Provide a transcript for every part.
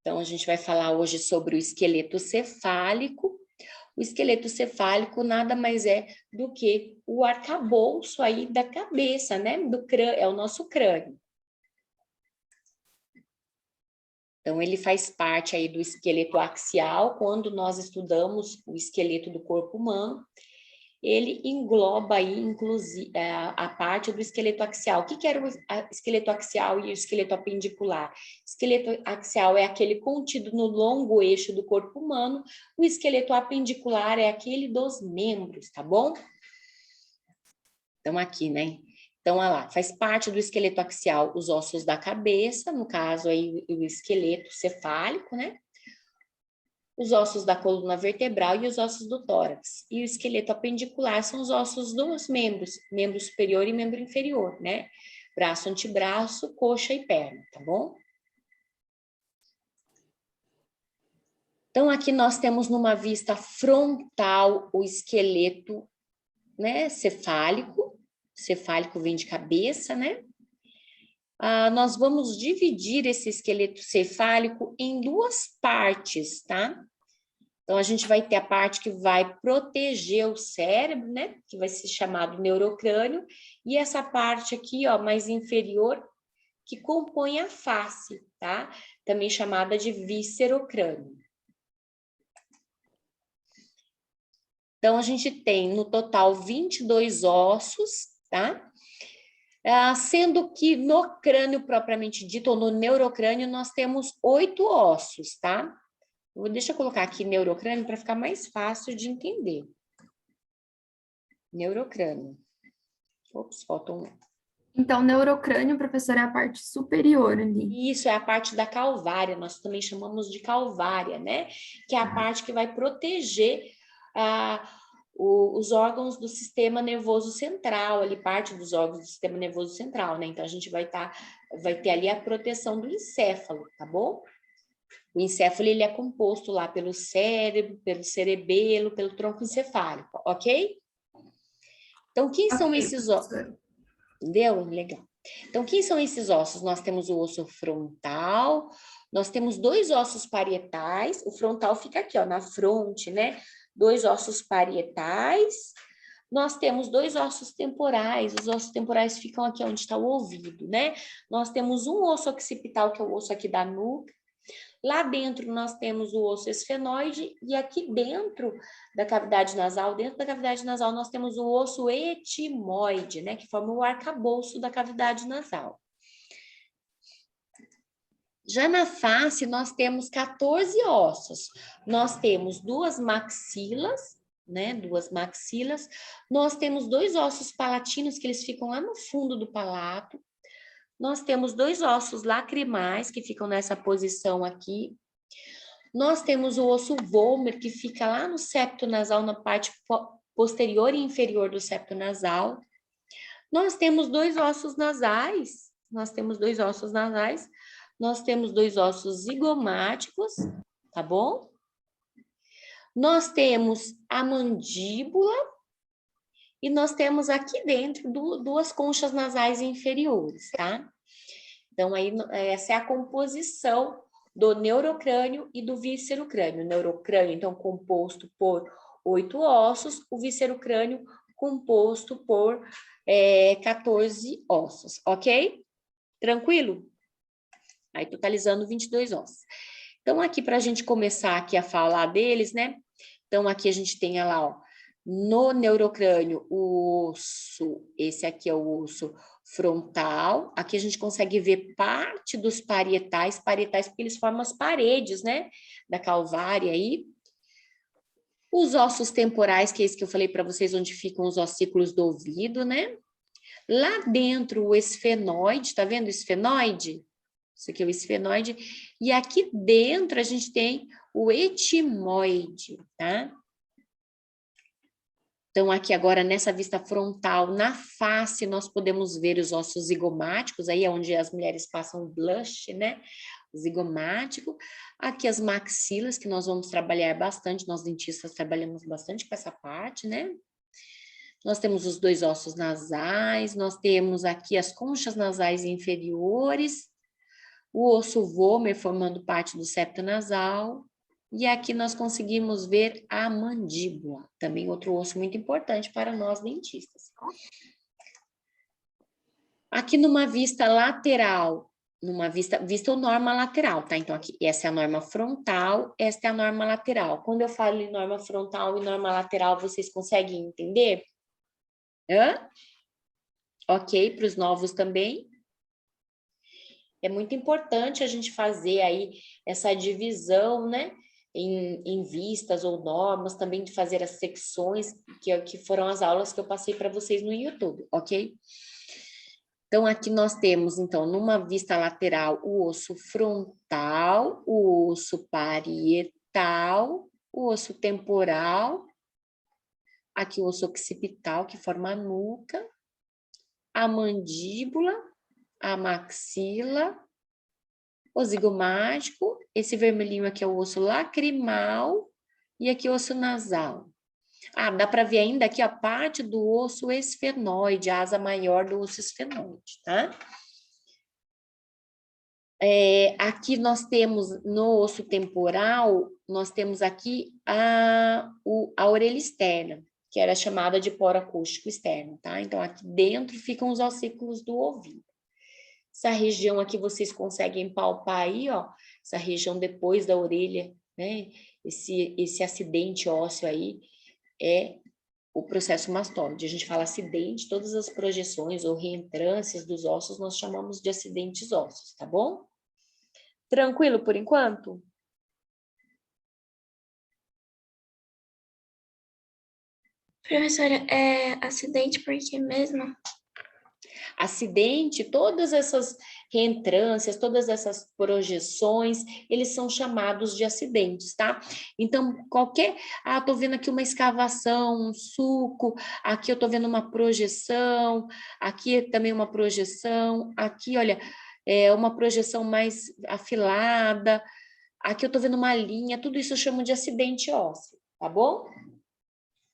Então, a gente vai falar hoje sobre o esqueleto cefálico. O esqueleto cefálico nada mais é do que o arcabouço aí da cabeça, né? Do crânio, é o nosso crânio. Então, ele faz parte aí do esqueleto axial. Quando nós estudamos o esqueleto do corpo humano, ele engloba aí, inclusive, a parte do esqueleto axial. O que era o esqueleto axial e o esqueleto apendicular? O esqueleto axial é aquele contido no longo eixo do corpo humano, o esqueleto apendicular é aquele dos membros, tá bom? Então, aqui, né? Então, olha lá, faz parte do esqueleto axial os ossos da cabeça, no caso aí o esqueleto cefálico, né? Os ossos da coluna vertebral e os ossos do tórax. E o esqueleto apendicular são os ossos dos membros, membro superior e membro inferior, né? Braço, antebraço, coxa e perna, tá bom? Então, aqui nós temos numa vista frontal o esqueleto, né, cefálico. Cefálico vem de cabeça, né? Nós vamos dividir esse esqueleto cefálico em duas partes, tá? Então, a gente vai ter a parte que vai proteger o cérebro, né? Que vai ser chamado neurocrânio, e essa parte aqui, ó, mais inferior, que compõe a face, tá? Também chamada de viscerocrânio. Então, a gente tem no total 22 ossos, tá? Sendo que no crânio propriamente dito, ou no neurocrânio, nós temos 8 ossos, tá? Deixa eu colocar aqui neurocrânio para ficar mais fácil de entender. Neurocrânio. Ops, falta um. Então, neurocrânio, professora, é a parte superior ali. Isso, é a parte da calvária, nós também chamamos de calvária, né? Que é a parte que vai proteger os órgãos do sistema nervoso central, ali, parte dos órgãos do sistema nervoso central, né? Então, a gente vai ter ali a proteção do encéfalo, tá bom? O encéfalo, ele é composto lá pelo cérebro, pelo cerebelo, pelo tronco encefálico, ok? Então, quem são esses ossos? Entendeu? Legal. Então, quem são esses ossos? Nós temos o osso frontal, nós temos 2 ossos parietais, o frontal fica aqui, ó, na fronte, né? 2 ossos parietais, nós temos 2 ossos temporais, os ossos temporais ficam aqui onde está o ouvido, né? Nós temos um osso occipital, que é o osso aqui da nuca. Lá dentro nós temos o osso esfenoide e aqui dentro da cavidade nasal, nós temos o osso etimoide, né, que forma o arcabouço da cavidade nasal. Já na face nós temos 14 ossos. Nós temos 2 maxilas, né, 2 maxilas. Nós temos 2 ossos palatinos que eles ficam lá no fundo do palato. Nós temos 2 ossos lacrimais que ficam nessa posição aqui. Nós temos o osso vômer, que fica lá no septo nasal, na parte posterior e inferior do septo nasal. Nós temos 2 ossos nasais. Nós temos 2 ossos zigomáticos, tá bom? Nós temos a mandíbula e nós temos aqui dentro 2 conchas nasais inferiores, tá? Então, aí, essa é a composição do neurocrânio e do viscerocrânio. O neurocrânio, então, composto por 8 ossos, o viscerocrânio composto por 14 ossos, ok? Tranquilo? Aí, totalizando 22 ossos. Então, aqui, para a gente começar aqui a falar deles, né? Então, aqui a gente tem lá, ó, no neurocrânio, o osso, esse aqui é o osso frontal. Aqui a gente consegue ver parte dos parietais porque eles formam as paredes, né, da calvária aí. Os ossos temporais, que é esse que eu falei para vocês, onde ficam os ossículos do ouvido, né? Lá dentro, o esfenoide, tá vendo o esfenoide? Isso aqui é o esfenoide. E aqui dentro a gente tem o etimoide, tá? Então, aqui agora, nessa vista frontal, na face, nós podemos ver os ossos zigomáticos, aí é onde as mulheres passam blush, né? Zigomático. Aqui as maxilas, que nós vamos trabalhar bastante, nós dentistas trabalhamos bastante com essa parte, né? Nós temos os 2 ossos nasais, nós temos aqui as conchas nasais inferiores, o osso vômer formando parte do septo nasal, e aqui nós conseguimos ver a mandíbula, também outro osso muito importante para nós dentistas. Aqui numa vista lateral, numa vista ou norma lateral, tá? Então, aqui, essa é a norma frontal, esta é a norma lateral. Quando eu falo em norma frontal e norma lateral, vocês conseguem entender? Hã? Ok, para os novos também. É muito importante a gente fazer aí essa divisão, né? Em vistas ou normas, também de fazer as secções, que foram as aulas que eu passei para vocês no YouTube, ok? Então, aqui nós temos, então, numa vista lateral, o osso frontal, o osso parietal, o osso temporal, aqui o osso occipital, que forma a nuca, a mandíbula, a maxila, o zigomático, esse vermelhinho aqui é o osso lacrimal e aqui o osso nasal. Ah, dá para ver ainda aqui a parte do osso esfenoide, a asa maior do osso esfenoide, tá? Aqui nós temos no osso temporal, nós temos aqui a orelha externa, que era chamada de poro acústico externo, tá? Então, aqui dentro ficam os ossículos do ouvido. Essa região aqui vocês conseguem palpar aí, ó, essa região depois da orelha, né? Esse acidente ósseo aí é o processo mastóide. A gente fala acidente, todas as projeções ou reentrâncias dos ossos nós chamamos de acidentes ósseos, tá bom? Tranquilo por enquanto? Professora, é acidente por quê mesmo? Acidente, todas essas reentrâncias, todas essas projeções, eles são chamados de acidentes, tá? Então, tô vendo aqui uma escavação, um sulco, aqui eu tô vendo uma projeção, aqui também uma projeção, aqui, olha, é uma projeção mais afilada, aqui eu tô vendo uma linha, tudo isso eu chamo de acidente ósseo, tá bom?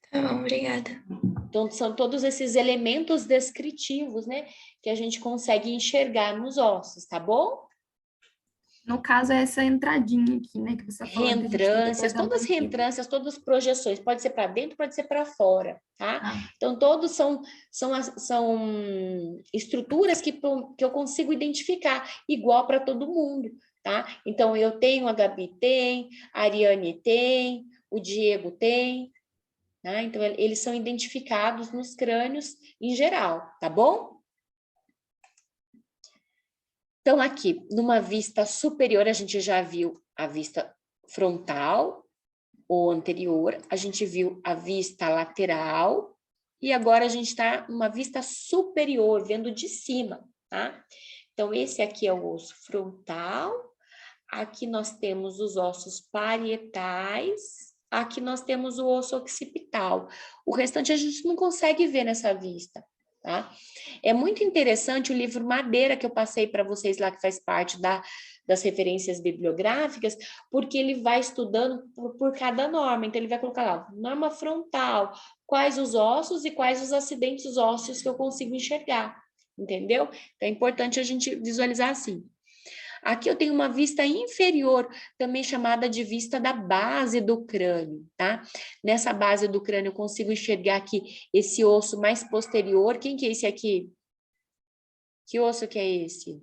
Tá bom, obrigada. Então, são todos esses elementos descritivos, né, que a gente consegue enxergar nos ossos, tá bom? No caso, é essa entradinha aqui, né, que você está falando que a gente tem Reentrâncias, depois da todas mandíbula. reentrâncias, todas projeções, pode ser para dentro, pode ser para fora, tá? Ah, Então, todos são estruturas que eu consigo identificar, igual para todo mundo, tá? Então, eu tenho, a Gabi tem, a Ariane tem, o Diego tem, tá? Então, eles são identificados nos crânios em geral, tá bom? Então, aqui, numa vista superior, a gente já viu a vista frontal ou anterior, a gente viu a vista lateral, e agora a gente está numa vista superior, vendo de cima, tá? Então, esse aqui é o osso frontal, aqui nós temos os ossos parietais, aqui nós temos o osso occipital. O restante a gente não consegue ver nessa vista, tá? É muito interessante o livro Madeira que eu passei para vocês lá, que faz parte das referências bibliográficas, porque ele vai estudando por cada norma. Então, ele vai colocar lá, norma frontal, quais os ossos e quais os acidentes ósseos que eu consigo enxergar, entendeu? Então, é importante a gente visualizar assim. Aqui eu tenho uma vista inferior, também chamada de vista da base do crânio, tá? Nessa base do crânio eu consigo enxergar aqui esse osso mais posterior. Quem que é esse aqui? Que osso que é esse?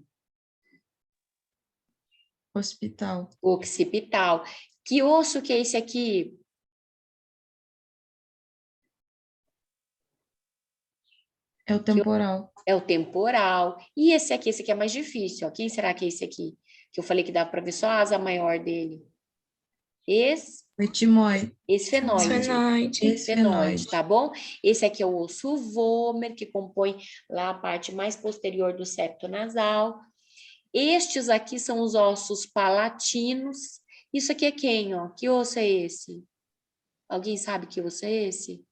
Hospital. Occipital. Que osso que é esse aqui? É o temporal. É o temporal. E esse aqui é mais difícil, ó. Quem será que é esse aqui? Que eu falei que dá para ver só a asa maior dele. O etimoide. Esfenoide. Esfenoide. Tá bom? Esse aqui é o osso vômer, que compõe lá a parte mais posterior do septo nasal. Estes aqui são os ossos palatinos. Isso aqui é quem, ó? Que osso é esse? Alguém sabe que osso é esse?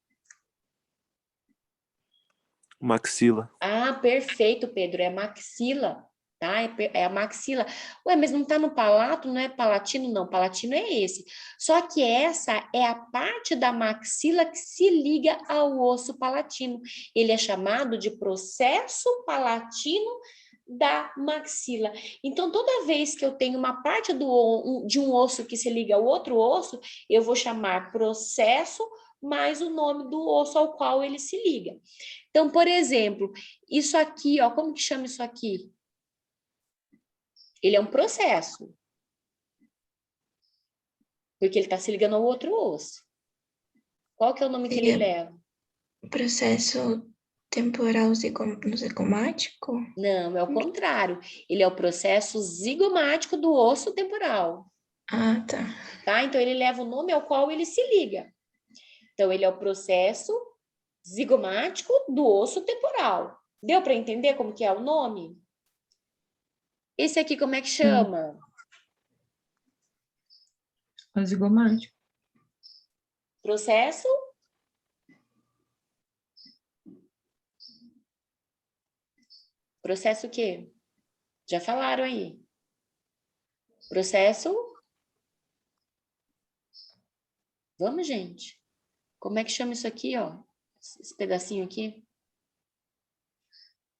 Maxila. Ah, perfeito, Pedro. É a maxila, tá? É a maxila. Ué, mas não tá no palato, não é palatino? Não, palatino é esse. Só que essa é a parte da maxila que se liga ao osso palatino. Ele é chamado de processo palatino da maxila. Então, toda vez que eu tenho uma parte de um osso que se liga ao outro osso, eu vou chamar processo mais o nome do osso ao qual ele se liga. Então, por exemplo, isso aqui, ó, como que chama isso aqui? Ele é um processo. Porque ele está se ligando ao outro osso. Qual que é o nome que ele leva? Processo temporal zigomático? Não, é o contrário. Ele é o processo zigomático do osso temporal. Ah, tá. Tá? Então, ele leva o nome ao qual ele se liga. Então, ele é o processo zigomático do osso temporal. Deu para entender como que é o nome? Esse aqui, como é que chama? O zigomático. Processo? Processo o quê? Já falaram aí. Processo? Vamos, gente. Como é que chama isso aqui, ó? Esse pedacinho aqui?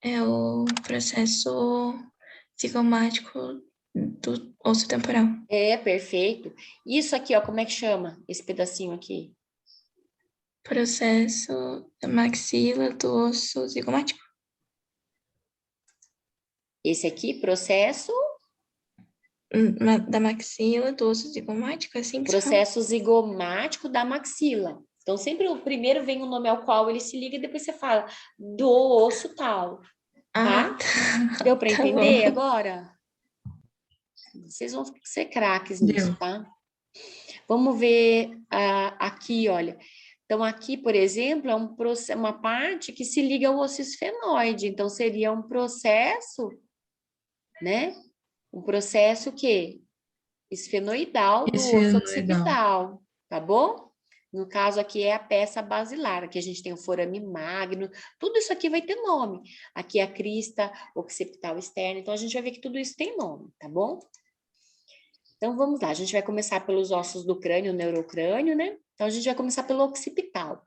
É o processo zigomático do osso temporal. É, perfeito. Isso aqui, ó, como é que chama esse pedacinho aqui? Processo da maxila do osso zigomático. Esse aqui, processo? Da maxila do osso zigomático, assim que se fala? Processo zigomático da maxila. Então, sempre o primeiro vem o nome ao qual ele se liga e depois você fala do osso tal, tá? Ah, tá. Deu para Tá entender bom. agora? Vocês vão ser craques nisso, Deu. tá? Vamos ver aqui, olha. Então, aqui, por exemplo, é uma parte que se liga ao osso esfenoide. Então, seria um processo, né? Um processo que esfenoidal do osso Esfenoidal. occipital, tá bom? No caso aqui é a peça basilar, aqui a gente tem o forame magno, tudo isso aqui vai ter nome. Aqui é a crista occipital externa, então a gente vai ver que tudo isso tem nome, tá bom? Então vamos lá, a gente vai começar pelos ossos do crânio, o neurocrânio, né? Então a gente vai começar pelo occipital.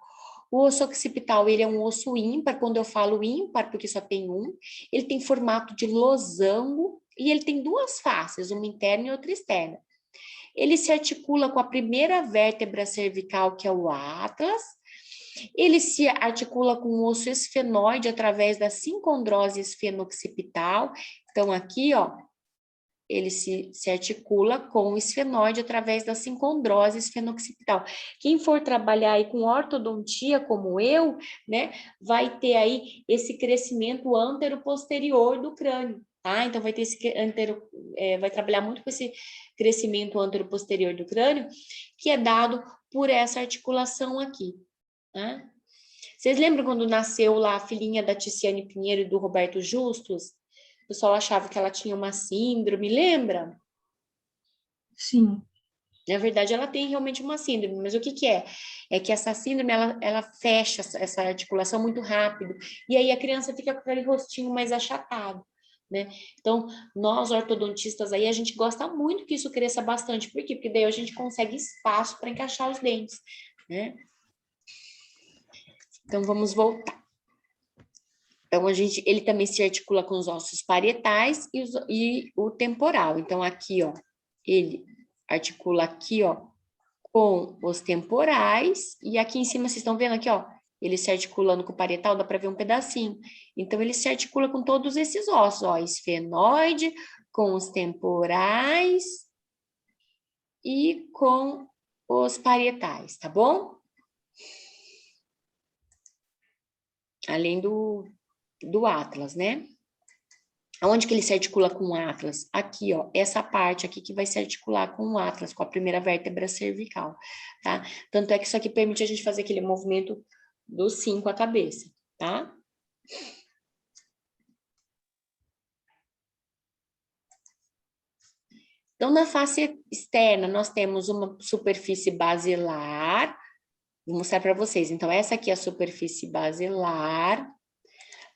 O osso occipital, ele é um osso ímpar, quando eu falo ímpar, porque só tem um, ele tem formato de losango e ele tem duas faces, uma interna e outra externa. Ele se articula com a primeira vértebra cervical, que é o atlas. Ele se articula com o osso esfenoide através da sincondrose esfeno-occipital. Então, aqui, ó, ele se articula com o esfenoide através da sincondrose esfeno-occipital. Quem for trabalhar aí com ortodontia, como eu, né, vai ter aí esse crescimento antero-posterior do crânio. Tá? Então, vai ter esse vai trabalhar muito com esse crescimento antero-posterior do crânio, que é dado por essa articulação aqui. Tá? Vocês lembram quando nasceu lá a filhinha da Ticiane Pinheiro e do Roberto Justus? O pessoal achava que ela tinha uma síndrome, lembra? Sim. Na verdade, ela tem realmente uma síndrome, mas o que que é? É que essa síndrome, ela fecha essa articulação muito rápido, e aí a criança fica com aquele rostinho mais achatado, né? Então, nós ortodontistas aí, a gente gosta muito que isso cresça bastante. Por quê? Porque daí a gente consegue espaço para encaixar os dentes, né? Então, vamos voltar. Então, ele também se articula com os ossos parietais e o temporal. Então, aqui, ó, ele articula aqui, ó, com os temporais, e aqui em cima, vocês estão vendo aqui, ó, ele se articulando com o parietal, dá para ver um pedacinho. Então, ele se articula com todos esses ossos, ó, esfenoide, com os temporais e com os parietais, tá bom? Além do atlas, né? Onde que ele se articula com o atlas? Aqui, ó, essa parte aqui que vai se articular com o atlas, com a primeira vértebra cervical, tá? Tanto é que isso aqui permite a gente fazer aquele movimento do sim com a cabeça, tá? Então, na face externa, nós temos uma superfície basilar. Vou mostrar para vocês. Então, essa aqui é a superfície basilar.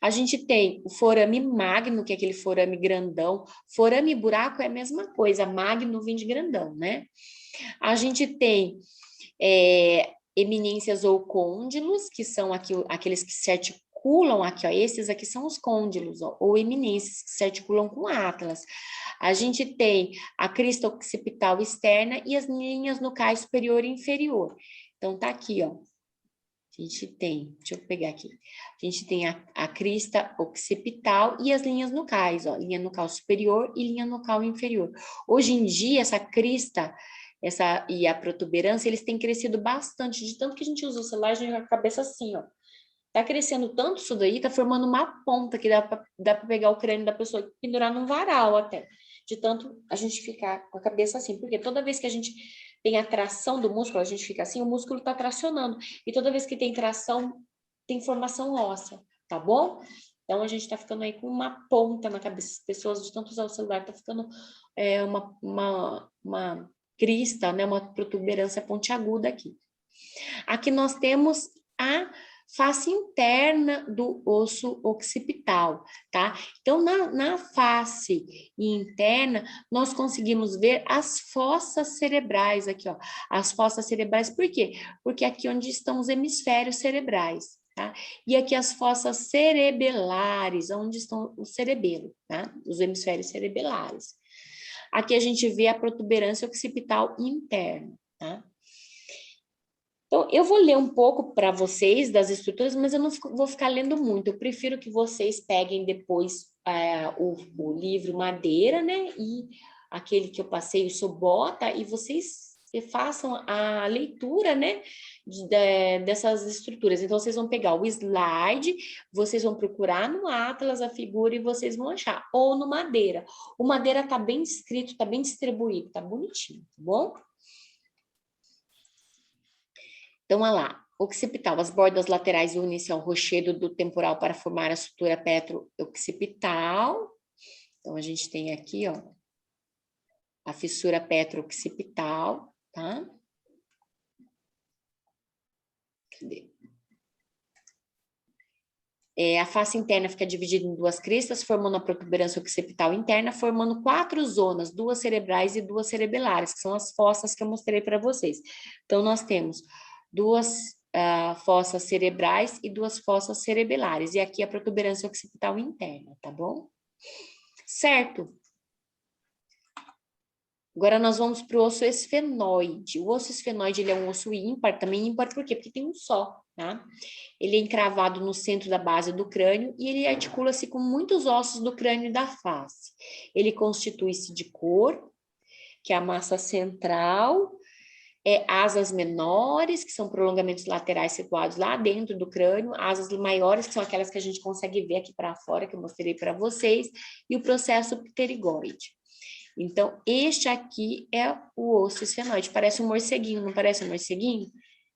A gente tem o forame magno, que é aquele forame grandão. Forame e buraco é a mesma coisa, magno vem de grandão, né? A gente tem eminências ou côndilos, que são aqueles que se articulam articulam aqui, ó, esses aqui são os côndilos, ó, ou eminências, que se articulam com Atlas. A gente tem a crista occipital externa e as linhas nucais superior e inferior. Então, tá aqui, ó. A gente tem, deixa eu pegar aqui. A gente tem a crista occipital e as linhas nucais, ó. Linha nucal superior e linha nucal inferior. Hoje em dia, essa crista e a protuberância, eles têm crescido bastante, de tanto que a gente usa o celular, a gente com a cabeça assim, ó. Tá crescendo tanto isso daí, tá formando uma ponta que dá pra pegar o crânio da pessoa e pendurar num varal até. De tanto a gente ficar com a cabeça assim. Porque toda vez que a gente tem a tração do músculo, a gente fica assim, o músculo tá tracionando. E toda vez que tem tração, tem formação óssea, tá bom? Então, a gente tá ficando aí com uma ponta na cabeça. As pessoas, de tanto usar o celular, tá ficando uma crista, né? Uma protuberância pontiaguda aqui. Aqui nós temos a face interna do osso occipital, tá? Então, na face interna, nós conseguimos ver as fossas cerebrais aqui, ó. As fossas cerebrais, por quê? Porque aqui onde estão os hemisférios cerebrais, tá? E aqui as fossas cerebelares, onde estão o cerebelo, tá? Os hemisférios cerebelares. Aqui a gente vê a protuberância occipital interna, tá? Então, eu vou ler um pouco para vocês das estruturas, mas eu não vou ficar lendo muito. Eu prefiro que vocês peguem depois o livro Madeira, né? E aquele que eu passei, o Sobota, e vocês façam a leitura, né? Dessas estruturas. Então, vocês vão pegar o slide, vocês vão procurar no Atlas a figura e vocês vão achar. Ou no Madeira. O Madeira tá bem escrito, tá bem distribuído, tá bonitinho, tá bom? Então, olha lá, occipital, as bordas laterais unem-se ao rochedo do temporal para formar a sutura petro-occipital. Então, a gente tem aqui, ó, a fissura petro-occipital, tá? Cadê? A face interna fica dividida em duas cristas, formando a protuberância occipital interna, formando 4 zonas, 2 cerebrais e 2 cerebelares, que são as fossas que eu mostrei para vocês. Então, nós temos 2 fossas cerebrais e 2 fossas cerebelares. E aqui a protuberância occipital interna, tá bom? Certo. Agora nós vamos para o osso esfenoide. O osso esfenoide, ele é um osso ímpar, também ímpar por quê? Porque tem um só, tá? Ele é encravado no centro da base do crânio e ele articula-se com muitos ossos do crânio e da face. Ele constitui-se de corpo, que é a massa central, asas menores, que são prolongamentos laterais situados lá dentro do crânio, asas maiores, que são aquelas que a gente consegue ver aqui para fora, que eu mostrei para vocês, e o processo pterigoide. Então, este aqui é o osso esfenoide. Parece um morceguinho, não parece um morceguinho?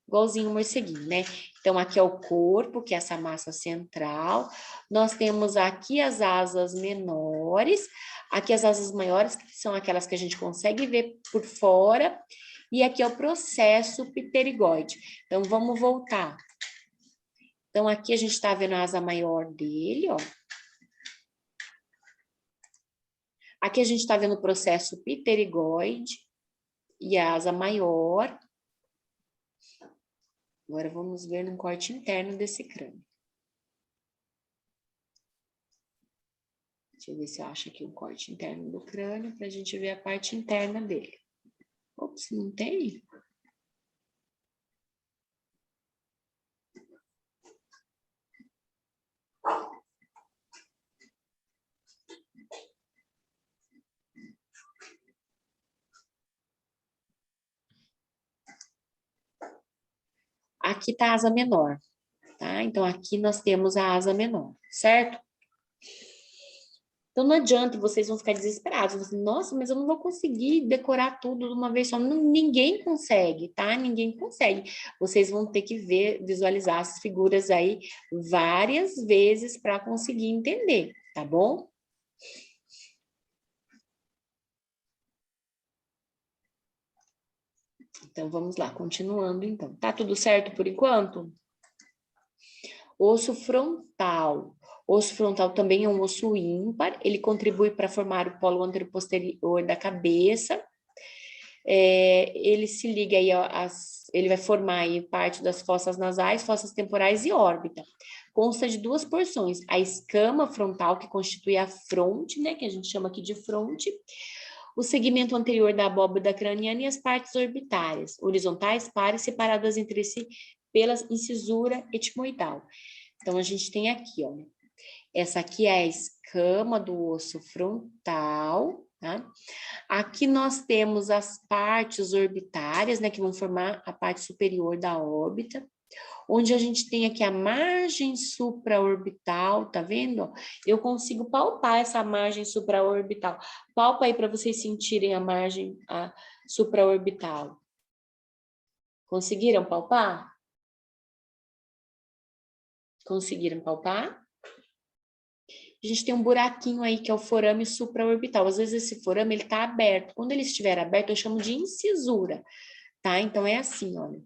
Igualzinho um morceguinho, né? Então, aqui é o corpo, que é essa massa central. Nós temos aqui as asas menores, aqui as asas maiores, que são aquelas que a gente consegue ver por fora, e aqui é o processo pterigoide. Então, vamos voltar. Então, aqui a gente está vendo a asa maior dele, ó. Aqui a gente está vendo o processo pterigoide e a asa maior. Agora vamos ver no corte interno desse crânio. Deixa eu ver se eu acho aqui um corte interno do crânio para a gente ver a parte interna dele. Ops, não tem? Aqui tá a asa menor, tá? Então, aqui nós temos a asa menor, certo? Então, não adianta, vocês vão ficar desesperados. Nossa, mas eu não vou conseguir decorar tudo de uma vez só. Ninguém consegue, tá? Ninguém consegue. Vocês vão ter que visualizar as figuras aí várias vezes para conseguir entender, tá bom? Então, vamos lá, continuando então. Tá tudo certo por enquanto? Osso frontal. Osso frontal também é um osso ímpar, ele contribui para formar o polo anteroposterior da cabeça. Ele se liga aí, ele vai formar aí parte das fossas nasais, fossas temporais e órbita. consta de duas porções. A escama frontal, que constitui a fronte, né? Que a gente chama aqui de fronte. O segmento anterior da abóbada craniana e as partes orbitárias, horizontais, pares, separadas entre si pela incisura etimoidal. Então, a gente tem aqui, ó. Essa aqui é a escama do osso frontal, tá? Aqui nós temos as partes orbitárias, né, que vão formar a parte superior da órbita, onde a gente tem aqui a margem supraorbital, tá vendo? Ó, eu consigo palpar essa margem supraorbital. Palpa aí para vocês sentirem a margem supraorbital. Conseguiram palpar? Conseguiram palpar? A gente tem um buraquinho aí, que é o forame supraorbital. Às vezes esse forame, ele tá aberto. Quando ele estiver aberto, eu chamo de incisura, tá? Então, é assim, olha.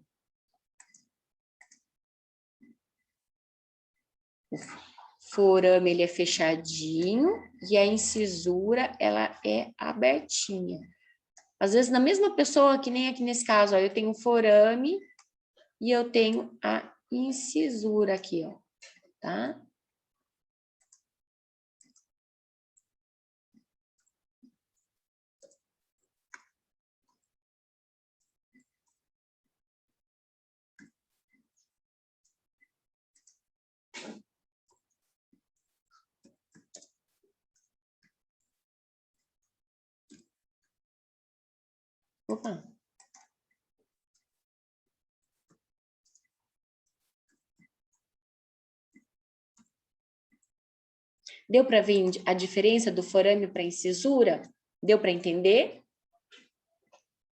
O forame, ele é fechadinho e a incisura, ela é abertinha. Às vezes, na mesma pessoa, que nem aqui nesse caso, ó, eu tenho o forame e eu tenho a incisura aqui, ó, tá? Opa. Deu para ver a diferença do forame para incisura? Deu para entender?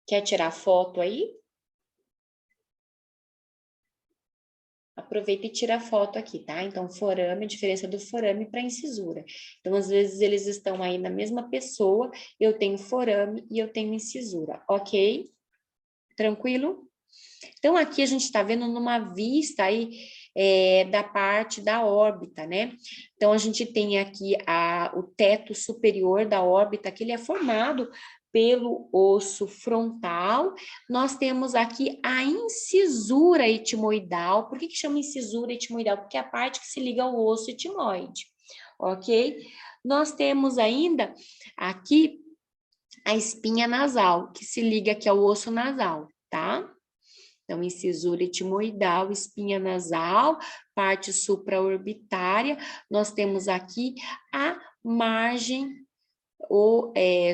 Quer tirar foto aí? Aproveita e tira a foto aqui, tá? Então, forame, a diferença do forame para incisura. Então, às vezes, eles estão aí na mesma pessoa, eu tenho forame e eu tenho incisura, ok? Tranquilo? Então, aqui a gente está vendo numa vista aí da parte da órbita, né? Então, a gente tem aqui o teto superior da órbita, que ele é formado pelo osso frontal. Nós temos aqui a incisura etimoidal. Por que chama incisura etimoidal? Porque é a parte que se liga ao osso etimoide, ok? Nós temos ainda aqui a espinha nasal, que se liga aqui ao osso nasal, tá? Então, incisura etimoidal, espinha nasal, parte supraorbitária. Nós temos aqui a margem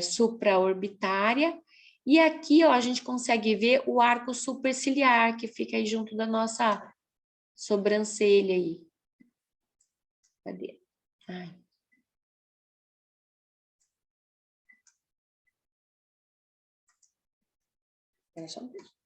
supraorbitária. E aqui, ó, a gente consegue ver o arco superciliar, que fica aí junto da nossa sobrancelha aí. Cadê? Ai. Espera só um pouquinho.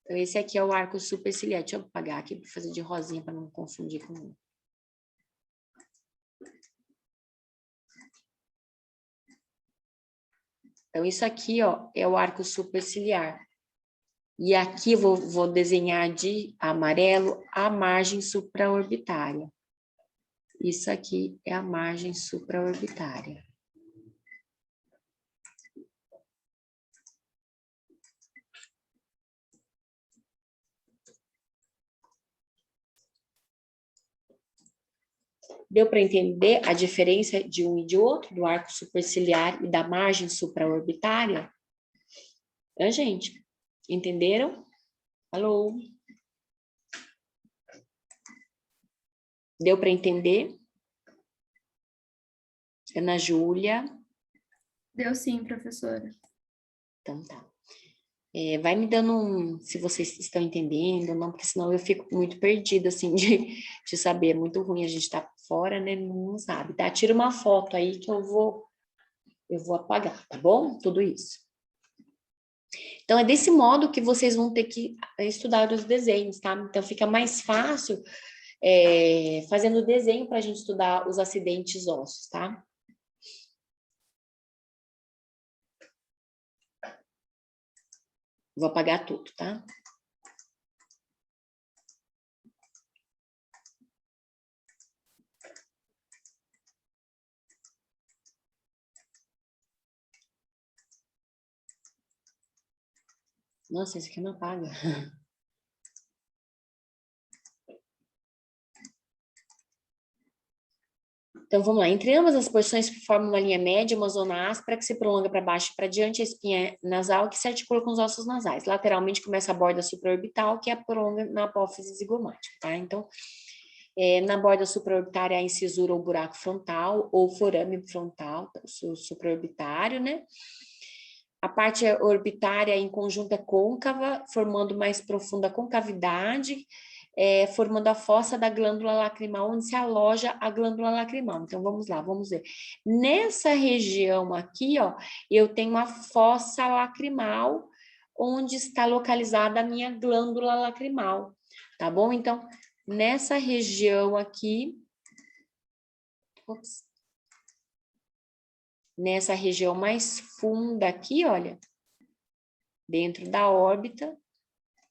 Então, esse aqui é o arco superciliar. Deixa eu apagar aqui para fazer de rosinha para não confundir com... Então, isso aqui, ó, é o arco superciliar. E aqui eu vou desenhar de amarelo a margem supraorbitária. Isso aqui é a margem supraorbitária. Deu para entender a diferença de um e de outro, do arco superciliar e da margem supraorbitária? Gente? Entenderam? Alô? Deu para entender? Ana Júlia? Deu sim, professora. Então tá. Vai me dando se vocês estão entendendo ou não, porque senão eu fico muito perdida, assim, de saber. É muito ruim a gente tá fora, né? Não sabe. Tá? Tira uma foto aí que eu vou apagar, tá bom? Tudo isso. Então, é desse modo que vocês vão ter que estudar os desenhos, tá? Então, fica mais fácil fazendo o desenho para a gente estudar os acidentes ósseos, tá? Vou apagar tudo, tá? Nossa, esse aqui não apaga. Então, vamos lá. Entre ambas as porções formam uma linha média, uma zona áspera que se prolonga para baixo e para diante, a espinha nasal que se articula com os ossos nasais. Lateralmente começa a borda supraorbital, que é a prolonga na apófise zigomática, tá? Então, na borda supraorbitária, a incisura ou buraco frontal, ou forame frontal, supraorbitário, né? A parte orbitária em conjunto é côncava, formando mais profunda concavidade, formando a fossa da glândula lacrimal, onde se aloja a glândula lacrimal. Então, vamos lá, vamos ver. Nessa região aqui, ó, eu tenho uma fossa lacrimal, onde está localizada a minha glândula lacrimal, tá bom? Então, nessa região aqui, nessa região mais funda aqui, olha, dentro da órbita,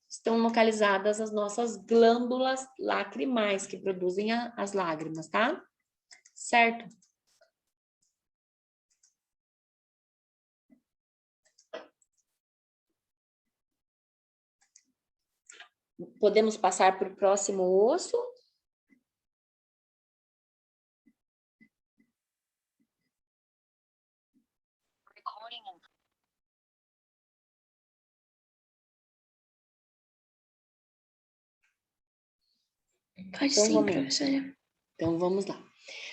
estão localizadas as nossas glândulas lacrimais, que produzem as lágrimas, tá? Certo? Podemos passar para o próximo osso? Pode Então, sim, professora. Então, vamos lá.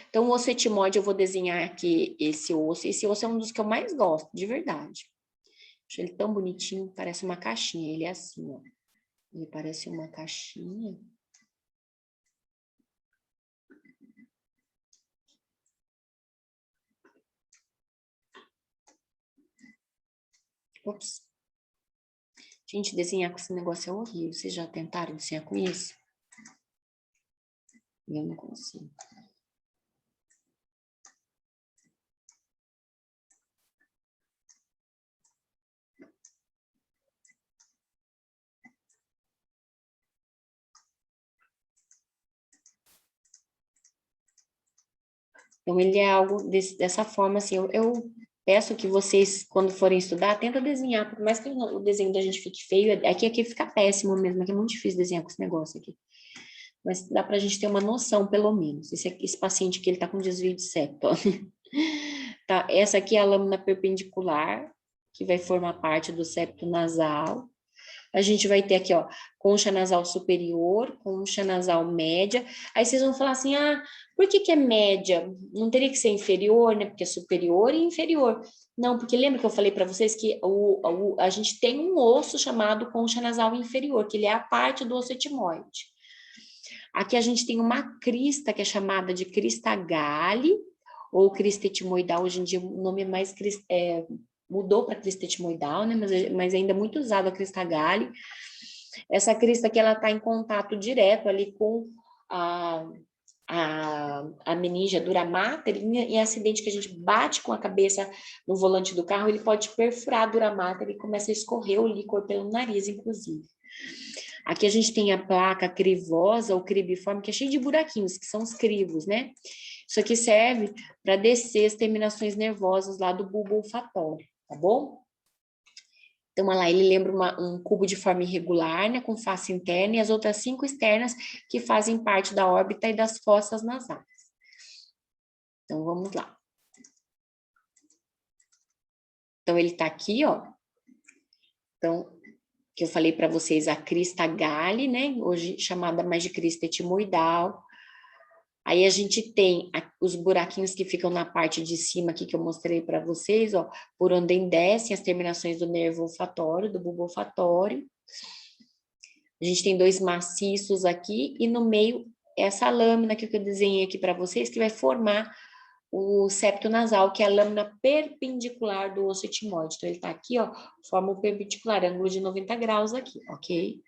Então, o osso etimoide, eu vou desenhar aqui esse osso. Esse osso é um dos que eu mais gosto, de verdade. Acho ele tão bonitinho, parece uma caixinha. Ele é assim, ó. Ele parece uma caixinha. Ops. Gente, desenhar com esse negócio é horrível. Vocês já tentaram desenhar com isso? Eu não consigo. Então, ele é algo dessa forma, assim, eu peço que vocês, quando forem estudar, tenta desenhar, por mais que o desenho da gente fique feio, aqui fica péssimo mesmo, aqui é muito difícil desenhar com esse negócio aqui. Mas dá pra gente ter uma noção, pelo menos. Esse paciente aqui, ele tá com desvio de septo, ó. Tá, essa aqui é a lâmina perpendicular, que vai formar parte do septo nasal. A gente vai ter aqui, ó, concha nasal superior, concha nasal média. Aí vocês vão falar assim, ah, por que é média? Não teria que ser inferior, né? Porque é superior e inferior. Não, porque lembra que eu falei para vocês que a gente tem um osso chamado concha nasal inferior, que ele é a parte do osso etimoide. Aqui a gente tem uma crista que é chamada de crista Galli, ou crista etimoidal. Hoje em dia o nome é mais mudou para crista etimoidal, né? Mas ainda é muito usado a crista Galli. Essa crista aqui, ela está em contato direto ali com a meninge dura mater, e em acidente que a gente bate com a cabeça no volante do carro, ele pode perfurar a dura mater e começa a escorrer o líquor pelo nariz, inclusive. Aqui a gente tem a placa crivosa ou cribiforme, que é cheia de buraquinhos, que são os crivos, né? Isso aqui serve para descer as terminações nervosas lá do bulbo olfatório, tá bom? Então, olha lá, ele lembra um cubo de forma irregular, né, com face interna, e as outras 5 externas que fazem parte da órbita e das fossas nasais. Então, vamos lá. Então, ele tá aqui, ó. Então, que eu falei para vocês, a crista Galli, né, hoje chamada mais de crista etimoidal. Aí a gente tem os buraquinhos que ficam na parte de cima aqui que eu mostrei para vocês, ó, por onde descem as terminações do nervo olfatório, do bulbo olfatório. A gente tem 2 maciços aqui e no meio essa lâmina que eu desenhei aqui para vocês, que vai formar o septo nasal, que é a lâmina perpendicular do osso etimoide. Então ele tá aqui, ó, forma o perpendicular, ângulo de 90 graus aqui, ok?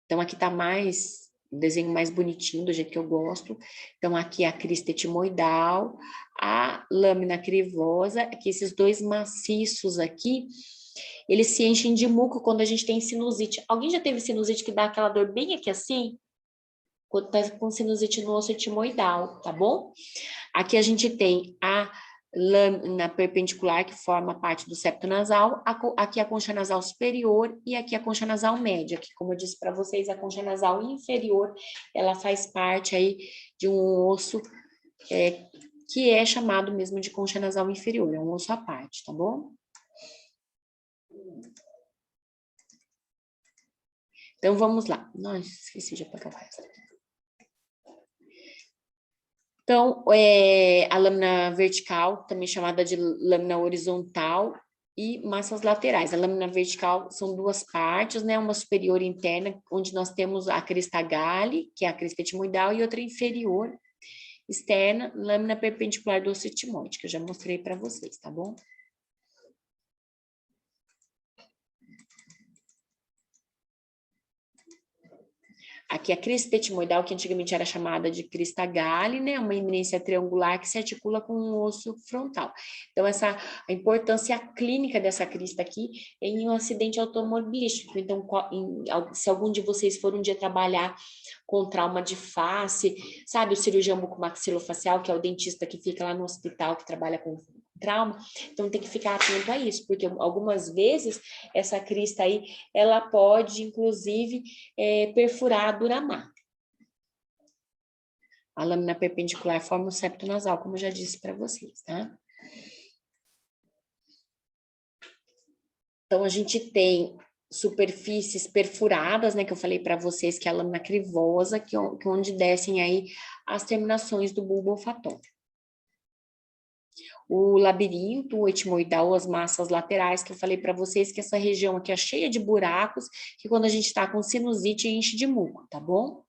Então, aqui tá mais desenho mais bonitinho, do jeito que eu gosto. Então, aqui a crista etimoidal, a lâmina crivosa, que esses dois maciços aqui, eles se enchem de muco quando a gente tem sinusite. Alguém já teve sinusite que dá aquela dor bem aqui assim? Quando tá com sinusite no osso etimoidal, tá bom? Aqui a gente tem a lâmina perpendicular que forma parte do septo nasal, aqui a concha nasal superior e aqui a concha nasal média, que como eu disse para vocês, a concha nasal inferior, ela faz parte aí de um osso que é chamado mesmo de concha nasal inferior, é um osso à parte, tá bom? Então, vamos lá. Nossa, esqueci de apagar o resto. Então, a lâmina vertical, também chamada de lâmina horizontal, e massas laterais. A lâmina vertical são duas partes, né? Uma superior interna, onde nós temos a crista Galli, que é a crista etimoidal, e outra inferior, externa, lâmina perpendicular do osso etimoide, que eu já mostrei para vocês, tá bom? Aqui a crista etimoidal, que antigamente era chamada de crista Galli, né? Uma eminência triangular que se articula com o osso frontal. Então, a importância clínica dessa crista aqui é em um acidente automobilístico. Então, se algum de vocês for um dia trabalhar com trauma de face, sabe, o cirurgião bucomaxilofacial, que é o dentista que fica lá no hospital, que trabalha com trauma, então tem que ficar atento a isso, porque algumas vezes essa crista aí, ela pode, inclusive, perfurar a duramar. A lâmina perpendicular forma o septo nasal, como eu já disse para vocês, tá? Então, a gente tem superfícies perfuradas, né, que eu falei para vocês, que é a lâmina crivosa, que onde descem aí as terminações do bulbo olfatório. O labirinto, o etimoidal, as massas laterais, que eu falei para vocês que essa região aqui é cheia de buracos, que quando a gente está com sinusite, enche de muco, tá bom?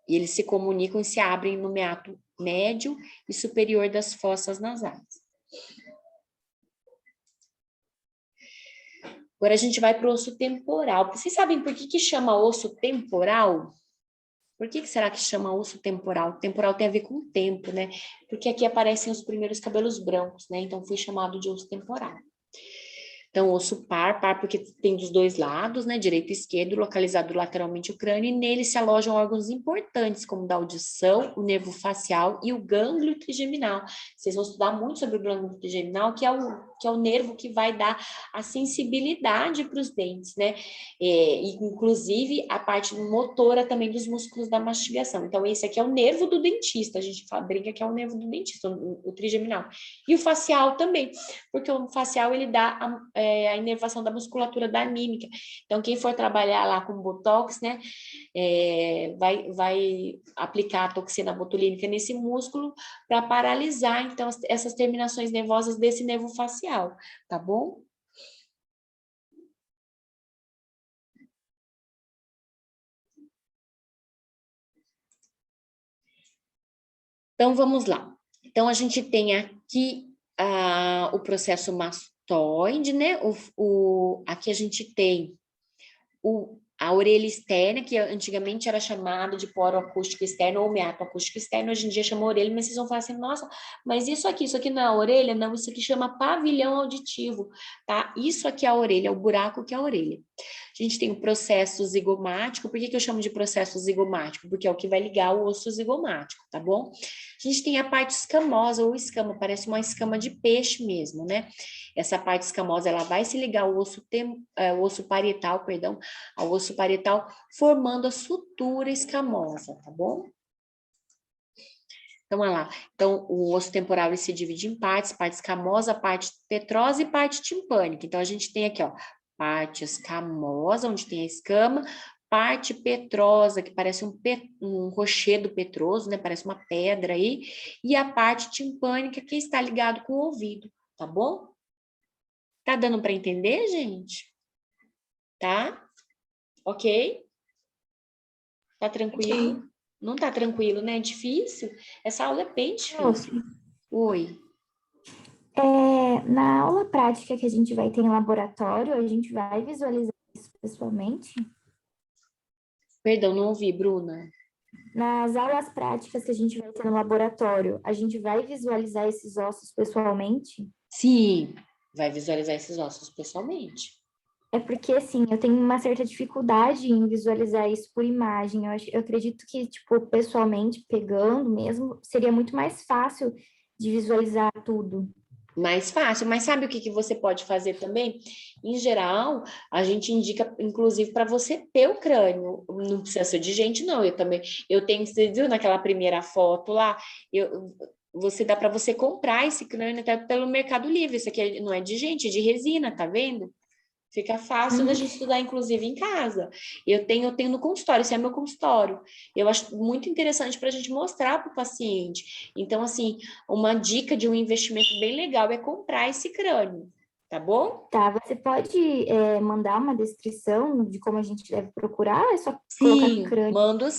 E eles se comunicam e se abrem no meato médio e superior das fossas nasais. Agora a gente vai para o osso temporal. Vocês sabem por que chama osso temporal? Por que será que chama osso temporal? Temporal tem a ver com o tempo, né? Porque aqui aparecem os primeiros cabelos brancos, né? Então foi chamado de osso temporal. Então, osso par porque tem dos dois lados, né? Direito e esquerdo, localizado lateralmente o crânio, e nele se alojam órgãos importantes, como da audição, o nervo facial e o gânglio trigeminal. Vocês vão estudar muito sobre o gânglio trigeminal, que é o nervo que vai dar a sensibilidade para os dentes, né? E, inclusive, a parte motora também dos músculos da mastigação. Então, esse aqui é o nervo do dentista, a gente brinca que é o nervo do dentista, o trigeminal. E o facial também, porque o facial, ele dá a inervação da musculatura da mímica. Então, quem for trabalhar lá com botox, né, vai aplicar a toxina botulínica nesse músculo para paralisar, então, essas terminações nervosas desse nervo facial, tá bom? Então, vamos lá. Então, a gente tem aqui o processo mastoide, né? Aqui a gente tem a orelha externa, que antigamente era chamada de poro acústico externo ou meato acústico externo, hoje em dia chama orelha, mas vocês vão falar assim, nossa, mas isso aqui não é a orelha? Não, isso aqui chama pavilhão auditivo, tá? Isso aqui é a orelha, é o buraco que é a orelha. A gente tem o processo zigomático. Por que eu chamo de processo zigomático? Porque é o que vai ligar o osso zigomático, tá bom? A gente tem a parte escamosa ou escama, parece uma escama de peixe mesmo, né? Essa parte escamosa, ela vai se ligar ao osso parietal, perdão, ao osso parietal, formando a sutura escamosa, tá bom? Então, olha lá. Então, o osso temporal ele se divide em partes, parte escamosa, parte petrosa e parte timpânica. Então, a gente tem aqui, ó, parte escamosa, onde tem a escama, parte petrosa, que parece um rochedo petroso, né? Parece uma pedra aí, e a parte timpânica, que está ligado com o ouvido, tá bom? Tá dando para entender, gente? Tá? Ok? Tá tranquilo? Ok. Não tá tranquilo, né? É difícil? Essa aula é bem difícil. Oi. Na aula prática que a gente vai ter em laboratório, a gente vai visualizar isso pessoalmente? Perdão, não ouvi, Bruna. Nas aulas práticas que a gente vai ter no laboratório, a gente vai visualizar esses ossos pessoalmente? Sim, vai visualizar esses ossos pessoalmente. É porque, assim, eu tenho uma certa dificuldade em visualizar isso por imagem. Eu acredito que, tipo, pessoalmente, pegando mesmo, seria muito mais fácil de visualizar tudo. Mais fácil, mas sabe o que você pode fazer também? Em geral, a gente indica, inclusive, para você ter o crânio. Não precisa ser de gente, não. Eu também, eu tenho, você viu naquela primeira foto lá, você dá para você comprar esse crânio até pelo Mercado Livre. Isso aqui não é de gente, é de resina, tá vendo? Fica fácil da gente estudar, inclusive, em casa. Eu tenho no consultório, esse é meu consultório. Eu acho muito interessante para a gente mostrar para o paciente. Então, assim, uma dica de um investimento bem legal é comprar esse crânio, tá bom? Tá, você pode mandar uma descrição de como a gente deve procurar? É só colocar Sim, crânio. mando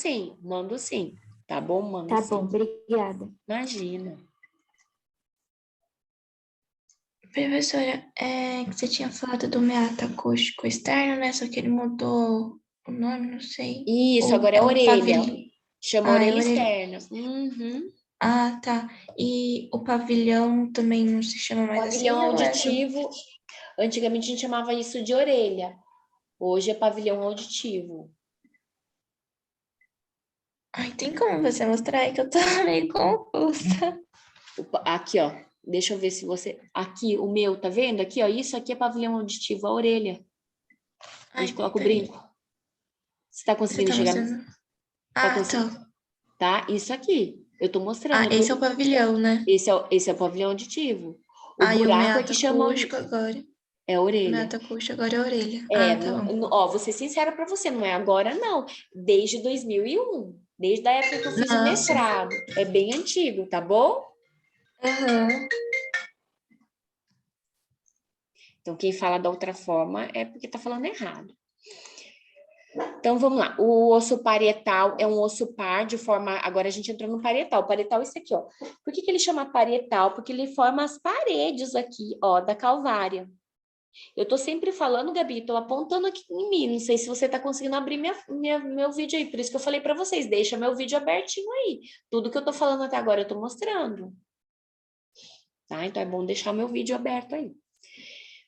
sim. Tá bom? Mando Tá sim. bom, obrigada. Imagina. Professora, que você tinha falado do meato acústico externo, né? Só que ele mudou o nome, não sei. Isso, Ou agora é é o orelha. pavilhão. Chama Ah, é orelha orelha. externa. Uhum. Ah, tá. E o pavilhão também não se chama mais Pavilhão assim, ou é só... auditivo. Antigamente a gente chamava isso de orelha. Hoje é pavilhão auditivo. Ai, tem como você mostrar aí que eu tô meio confusa? Aqui, ó. Deixa eu ver se você. Aqui, o meu, tá vendo? Aqui, ó. Isso aqui é pavilhão auditivo, a orelha. A Ai, gente coloca o peraí. brinco. Você tá Você conseguindo tá chegar? mostrando? Tá Ah, conseguindo? tá. Tá? Isso aqui. Eu tô mostrando. Ah, esse é o pavilhão, né? Esse é o pavilhão auditivo. O Ah, e o buraco é meato que chama. acústico agora. É a O orelha. meato acústico agora é a orelha. É, Ah, tá bom. ó, vou ser sincera para você, não é agora, não. Desde 2001. Desde a época que eu fiz o Nossa. mestrado. É bem antigo, tá bom? Aham. Então, quem fala da outra forma é porque tá falando errado. Então, vamos lá. O osso parietal é um osso par de forma... Agora a gente entrou no parietal. O parietal é esse aqui, ó. Por que ele chama parietal? Porque ele forma as paredes aqui, ó, da calvária. Eu tô sempre falando, Gabi, tô apontando aqui em mim. Não sei se você tá conseguindo abrir meu vídeo aí. Por isso que eu falei para vocês, deixa meu vídeo abertinho aí. Tudo que eu tô falando até agora eu tô mostrando. Tá? Então é bom deixar meu vídeo aberto aí.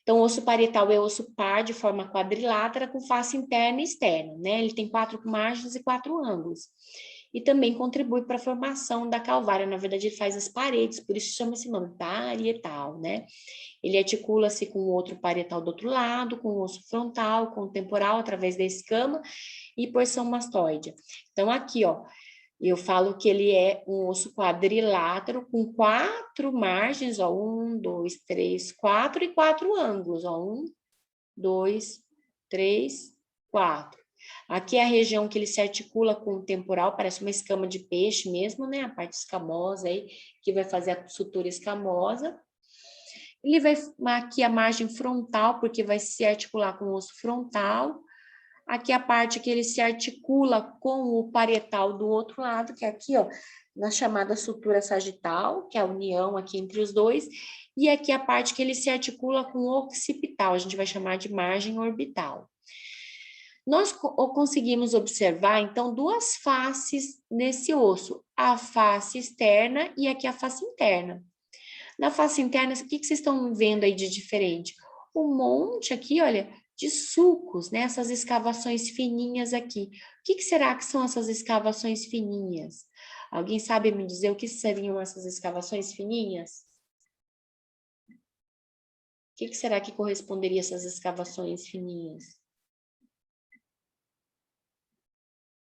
Então, o osso parietal é osso par de forma quadrilátera com face interna e externa, né? Ele tem 4 margens e 4 ângulos. E também contribui para a formação da calvária. Na verdade, ele faz as paredes, por isso chama esse nome, parietal, né? Ele articula-se com o outro parietal do outro lado, com o osso frontal, com o temporal, através da escama e porção mastoide. Então, aqui, ó, eu falo que ele é um osso quadrilátero com 4 margens, ó, 1, 2, 3, 4 e 4 ângulos, ó, 1, 2, 3, 4. Aqui é a região que ele se articula com o temporal, parece uma escama de peixe mesmo, né? A parte escamosa aí, que vai fazer a sutura escamosa. Ele vai aqui a margem frontal, porque vai se articular com o osso frontal. Aqui a parte que ele se articula com o parietal do outro lado, que é aqui, ó, na chamada sutura sagital, que é a união aqui entre os dois. E aqui a parte que ele se articula com o occipital, a gente vai chamar de margem orbital. Nós conseguimos observar, então, duas faces nesse osso, a face externa e aqui a face interna. Na face interna, o que vocês estão vendo aí de diferente? Um monte aqui, olha, de sulcos, né? Essas escavações fininhas aqui. O que será que são essas escavações fininhas? Alguém sabe me dizer o que seriam essas escavações fininhas? O que será que corresponderia a essas escavações fininhas?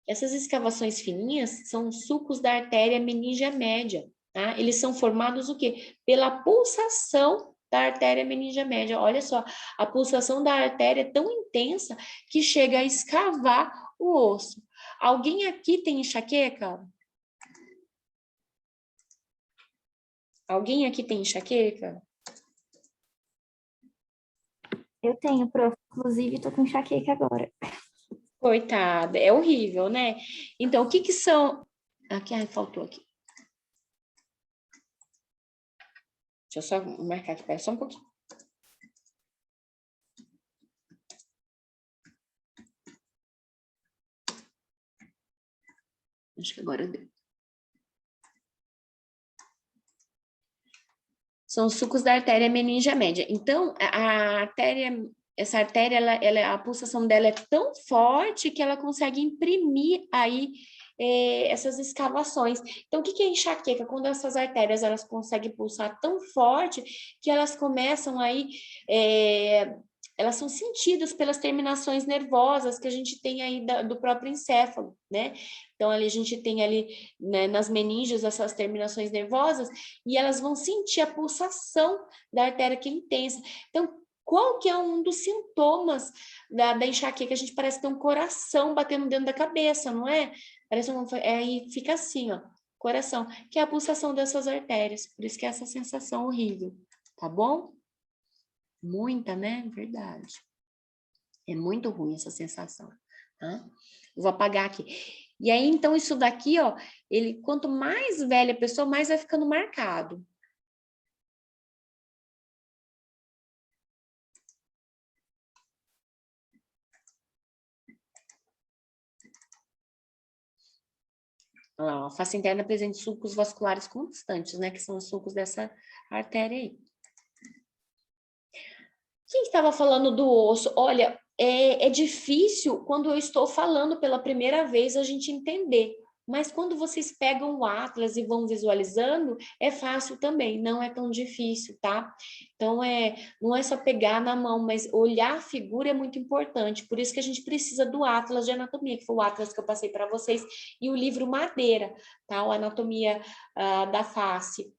Essas escavações fininhas são sulcos da artéria meníngea média, tá? Eles são formados o quê? Pela pulsação da artéria meníngea média. Olha só, a pulsação da artéria é tão intensa que chega a escavar o osso. Alguém aqui tem enxaqueca? Alguém aqui tem enxaqueca? Eu tenho, prof. Inclusive, tô com enxaqueca agora. Coitada, é horrível, né? Então, o que são... Aqui, ai, faltou aqui. Deixa eu só marcar aqui, espera só um pouquinho. Acho que agora deu. São os sucos da artéria meningia média. Então, essa artéria, a pulsação dela é tão forte que ela consegue imprimir aí essas escavações. Então, o que é enxaqueca? Quando essas artérias, elas conseguem pulsar tão forte que elas começam aí, elas são sentidas pelas terminações nervosas que a gente tem aí do próprio encéfalo, né? Então, ali a gente tem ali, né, nas meninges essas terminações nervosas e elas vão sentir a pulsação da artéria que é intensa. Então, qual que é um dos sintomas da enxaqueca? A gente parece ter um coração batendo dentro da cabeça, não é? Parece aí fica assim, ó, coração, que é a pulsação dessas artérias. Por isso que é essa sensação horrível, tá bom? Muita, né? Verdade. É muito ruim essa sensação, tá? Eu vou apagar aqui. E aí, então, isso daqui, ó, quanto mais velha a pessoa, mais vai ficando marcado. Olha lá, ó, a face interna apresenta sulcos vasculares constantes, né? Que são os sulcos dessa artéria aí. Quem estava falando do osso? Olha, é difícil quando eu estou falando pela primeira vez a gente entender. Mas quando vocês pegam o atlas e vão visualizando, é fácil também, não é tão difícil, tá? Então, não é só pegar na mão, mas olhar a figura é muito importante. Por isso que a gente precisa do atlas de anatomia, que foi o atlas que eu passei para vocês, e o livro Madeira, tá? O Anatomia da Face.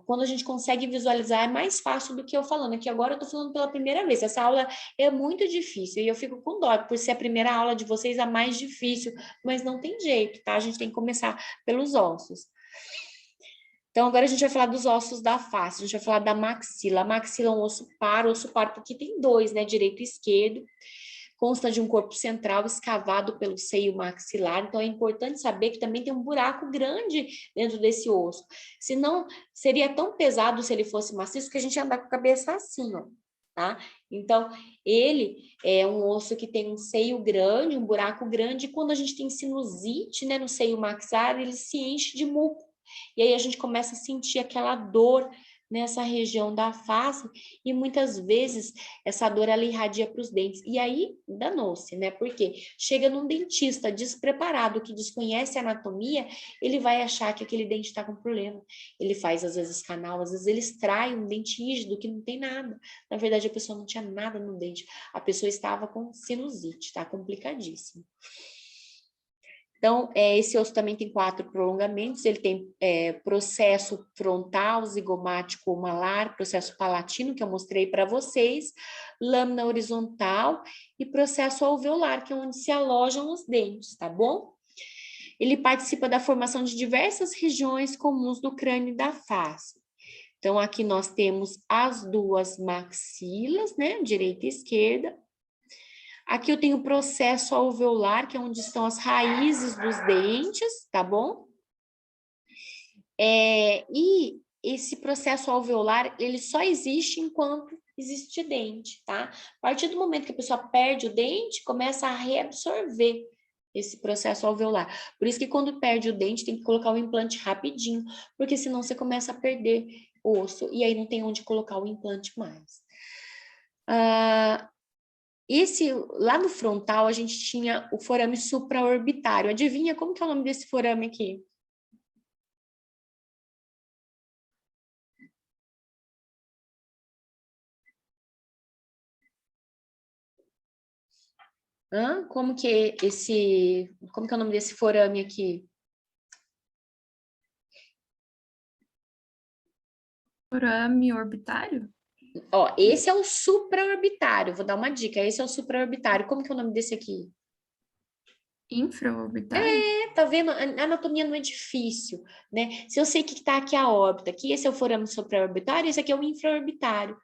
Quando a gente consegue visualizar é mais fácil do que eu falando aqui. Agora eu tô falando pela primeira vez. Essa aula é muito difícil e eu fico com dó por ser a primeira aula de vocês, a mais difícil, mas não tem jeito, tá? A gente tem que começar pelos ossos. Então, agora a gente vai falar dos ossos da face, a gente vai falar da maxila. A maxila é um osso par porque tem dois, né? Direito e esquerdo. Consta de um corpo central escavado pelo seio maxilar, então é importante saber que também tem um buraco grande dentro desse osso. Senão, seria tão pesado se ele fosse maciço que a gente ia andar com a cabeça assim, ó, tá? Então, ele é um osso que tem um seio grande, um buraco grande, e quando a gente tem sinusite, né, no seio maxilar, ele se enche de muco. E aí a gente começa a sentir aquela dor nessa região da face e muitas vezes essa dor ela irradia para os dentes. E aí danou-se, né? Porque chega num dentista despreparado que desconhece a anatomia, ele vai achar que aquele dente está com problema. Ele faz às vezes canal, às vezes ele extrai um dente rígido que não tem nada. Na verdade a pessoa não tinha nada no dente, a pessoa estava com sinusite, tá complicadíssimo. Então, esse osso também tem 4 prolongamentos, ele tem processo frontal, zigomático malar, processo palatino, que eu mostrei para vocês, lâmina horizontal e processo alveolar, que é onde se alojam os dentes, tá bom? Ele participa da formação de diversas regiões comuns do crânio e da face. Então, aqui nós temos as duas maxilas, né, direita e esquerda. Aqui eu tenho o processo alveolar, que é onde estão as raízes dos dentes, tá bom? E esse processo alveolar, ele só existe enquanto existe dente, tá? A partir do momento que a pessoa perde o dente, começa a reabsorver esse processo alveolar. Por isso que quando perde o dente, tem que colocar o implante rapidinho, porque senão você começa a perder o osso, e aí não tem onde colocar o implante mais. Lá no frontal, a gente tinha o forame supraorbitário. Adivinha como que é o nome desse forame aqui? Como que é o nome desse forame aqui? Forame orbitário? Ó, esse é o supraorbitário. Vou dar uma dica. Esse é o supraorbitário. Como que é o nome desse aqui? Infraorbitário? Tá vendo? A anatomia não é difícil, né? Se eu sei que tá aqui a órbita, aqui esse é o forame supraorbitário, esse aqui é o infraorbitário.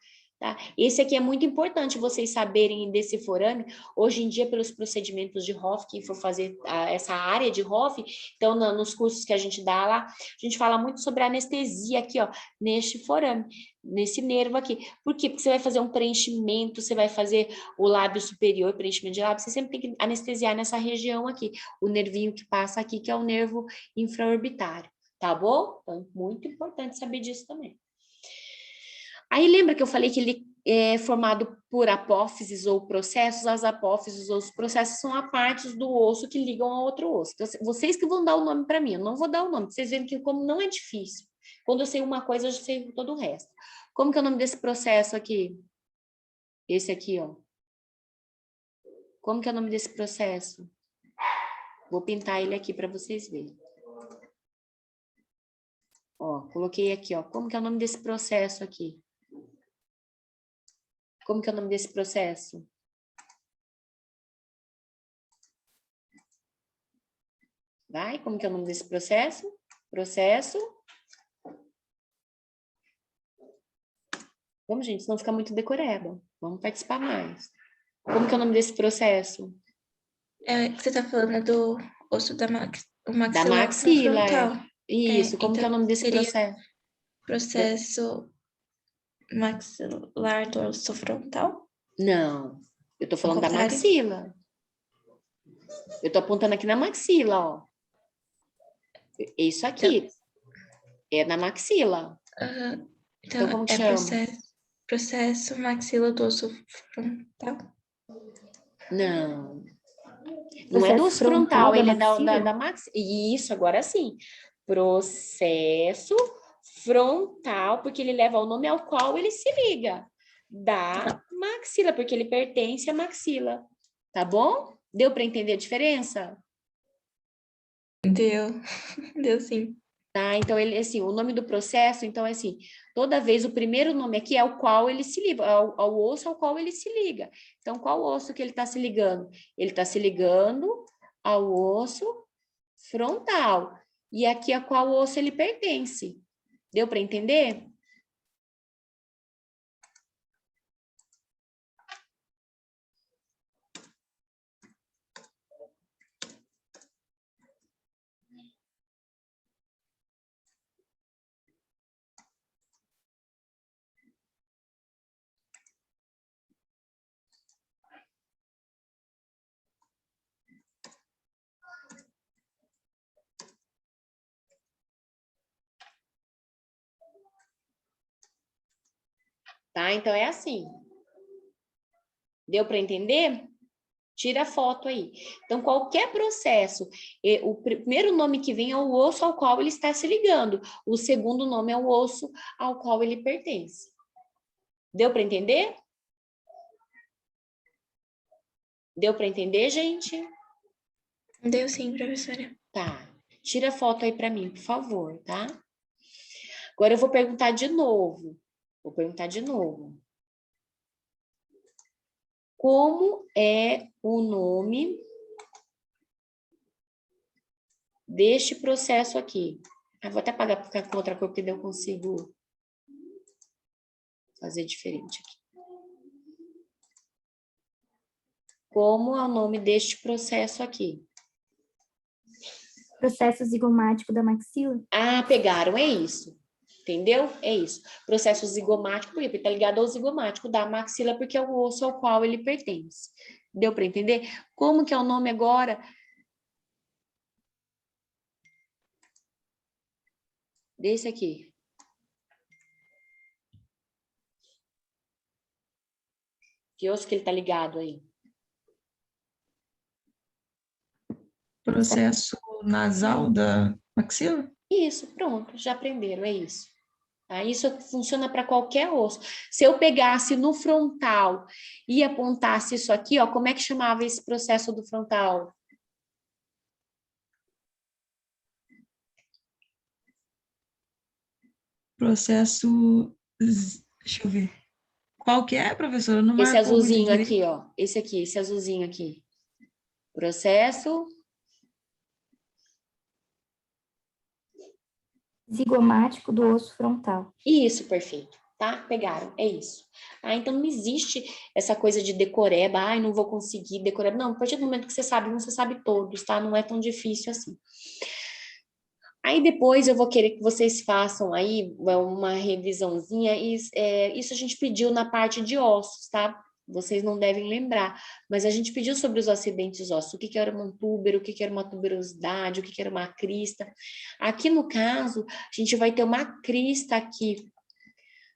Tá? Esse aqui é muito importante vocês saberem desse forame. Hoje em dia, pelos procedimentos de Hoff, quem for fazer essa área de Hoff, então nos cursos que a gente dá lá, a gente fala muito sobre anestesia aqui, ó, neste forame, nesse nervo aqui. Por quê? Porque você vai fazer um preenchimento, você vai fazer o lábio superior, preenchimento de lábio, você sempre tem que anestesiar nessa região aqui, o nervinho que passa aqui, que é o nervo infraorbitário, tá bom? Então, muito importante saber disso também. Aí lembra que eu falei que ele é formado por apófises ou processos? As apófises ou os processos são a partes do osso que ligam a outro osso. Então, vocês que vão dar o nome para mim, eu não vou dar o nome. Vocês veem que como não é difícil. Quando eu sei uma coisa, eu já sei todo o resto. Como que é o nome desse processo aqui? Esse aqui, ó. Como que é o nome desse processo? Vou pintar ele aqui para vocês verem. Ó, coloquei aqui, ó. Como que é o nome desse processo aqui? Como que é o nome desse processo? Vai, como que é o nome desse processo? Processo. Vamos, gente, senão fica muito decoreba. Vamos participar mais. Como que é o nome desse processo? É que você tá falando do osso da o maxilar Da maxila, frontal. Isso, como que é o Então, nome desse seria processo? processo maxilar do osso frontal? Não, eu tô Ao falando da contrário? maxila. Eu tô apontando aqui na maxila, ó. Isso aqui. É na maxila. Aham. Então, Então, como que é chama? processo maxila do osso frontal? Não. Não é do Processo osso frontal, da ele é da maxila? maxila. Isso, agora sim. Processo frontal, porque ele leva o nome ao qual ele se liga. Da maxila, porque ele pertence à maxila. Tá bom? Deu para entender a diferença? Deu. Deu sim. Tá? Então, ele, assim, o nome do processo, então, é assim, toda vez o primeiro nome aqui é o qual ele se liga, ao osso ao qual ele se liga. Então, qual osso que ele está se ligando? Ele está se ligando ao osso frontal. E aqui a qual osso ele pertence. Deu para entender? Tá? Então, é assim. Deu para entender? Tira a foto aí. Então, qualquer processo, o primeiro nome que vem é o osso ao qual ele está se ligando. O segundo nome é o osso ao qual ele pertence. Deu para entender? Deu para entender, gente? Deu sim, professora. Tá. Tira a foto aí para mim, por favor, tá? Agora eu vou perguntar de novo. Vou perguntar de novo. Como é o nome deste processo aqui? Ah, vou até apagar para ficar com outra cor, porque daí eu consigo fazer diferente aqui. Como é o nome deste processo aqui? Processo zigomático da maxila? Ah, pegaram, é isso. Entendeu? É isso. Processo zigomático, por quê? Porque está ligado ao zigomático da maxila, porque é o osso ao qual ele pertence. Deu para entender? Como que é o nome agora desse aqui? Que osso que ele está ligado aí? Processo nasal da maxila? Isso, pronto, já aprenderam, é isso. Tá? Isso funciona para qualquer osso. Se eu pegasse no frontal e apontasse isso aqui, ó, como é que chamava esse processo do frontal? Processo. Deixa eu ver. Qual que é, professora? Não Esse marcou muito azulzinho direito. aqui, ó. Esse aqui, esse azulzinho aqui. Processo Zigomático do osso frontal. Isso, perfeito. tá? Pegaram, é isso. Então não existe essa coisa de decoreba, não vou conseguir decoreba. Não, a partir do momento que você sabe, você sabe todos, tá? Não é tão difícil assim. Aí depois eu vou querer que vocês façam aí uma revisãozinha, isso a gente pediu na parte de ossos, tá? Vocês não devem lembrar, mas a gente pediu sobre os acidentes ósseos, o que era um túbero, o que era uma tuberosidade, o que era uma crista. Aqui no caso, a gente vai ter uma crista aqui.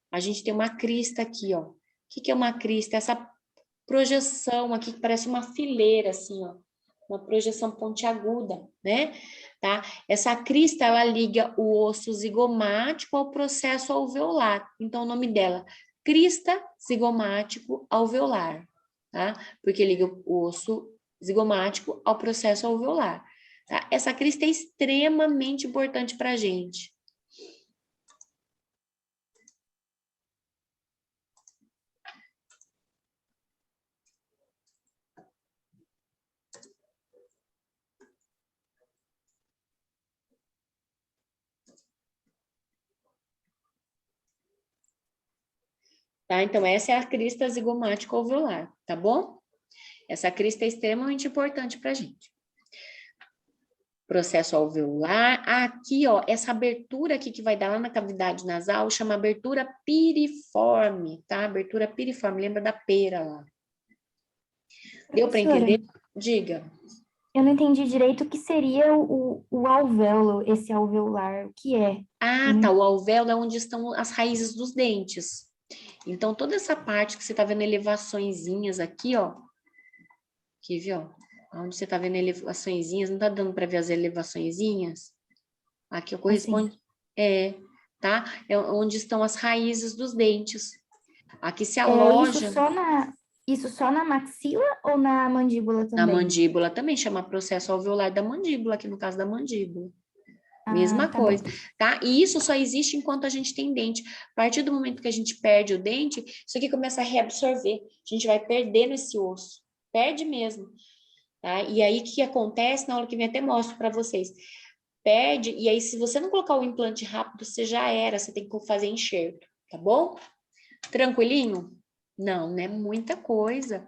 A gente tem uma crista aqui, ó. O que é uma crista? Essa projeção aqui que parece uma fileira, assim, ó. Uma projeção pontiaguda, né? Tá? Essa crista, ela liga o osso zigomático ao processo alveolar. Então, o nome dela, crista zigomático alveolar, tá? Porque liga o osso zigomático ao processo alveolar. Tá? Essa crista é extremamente importante para a gente. Tá? Então, essa é a crista zigomática alveolar, tá bom? Essa crista é extremamente importante para a gente. Processo alveolar. Aqui, ó, essa abertura aqui que vai dar lá na cavidade nasal chama abertura piriforme, tá? Abertura piriforme, lembra da pera lá. Deu para entender? Diga. Eu não entendi direito o que seria o alvéolo, esse alveolar, o que é? Tá, o alvéolo é onde estão as raízes dos dentes. Então, toda essa parte que você tá vendo elevaçõezinhas aqui, ó. Aqui, viu? Onde você tá vendo elevaçõezinhas, não tá dando para ver as elevaçõezinhas? Aqui ó, corresponde. Tá? É onde estão as raízes dos dentes. Aqui se aloja. Isso só na maxila ou na mandíbula também? Na mandíbula também, chama processo alveolar da mandíbula, aqui no caso da mandíbula. Mesma coisa, tá? E isso só existe enquanto a gente tem dente. A partir do momento que a gente perde o dente, isso aqui começa a reabsorver. A gente vai perdendo esse osso. Perde mesmo. Tá? E aí, o que acontece? Na hora que vem, até mostro para vocês. Perde, e aí, se você não colocar o implante rápido, você já era. Você tem que fazer enxerto, tá bom? Tranquilinho? Não, não é muita coisa.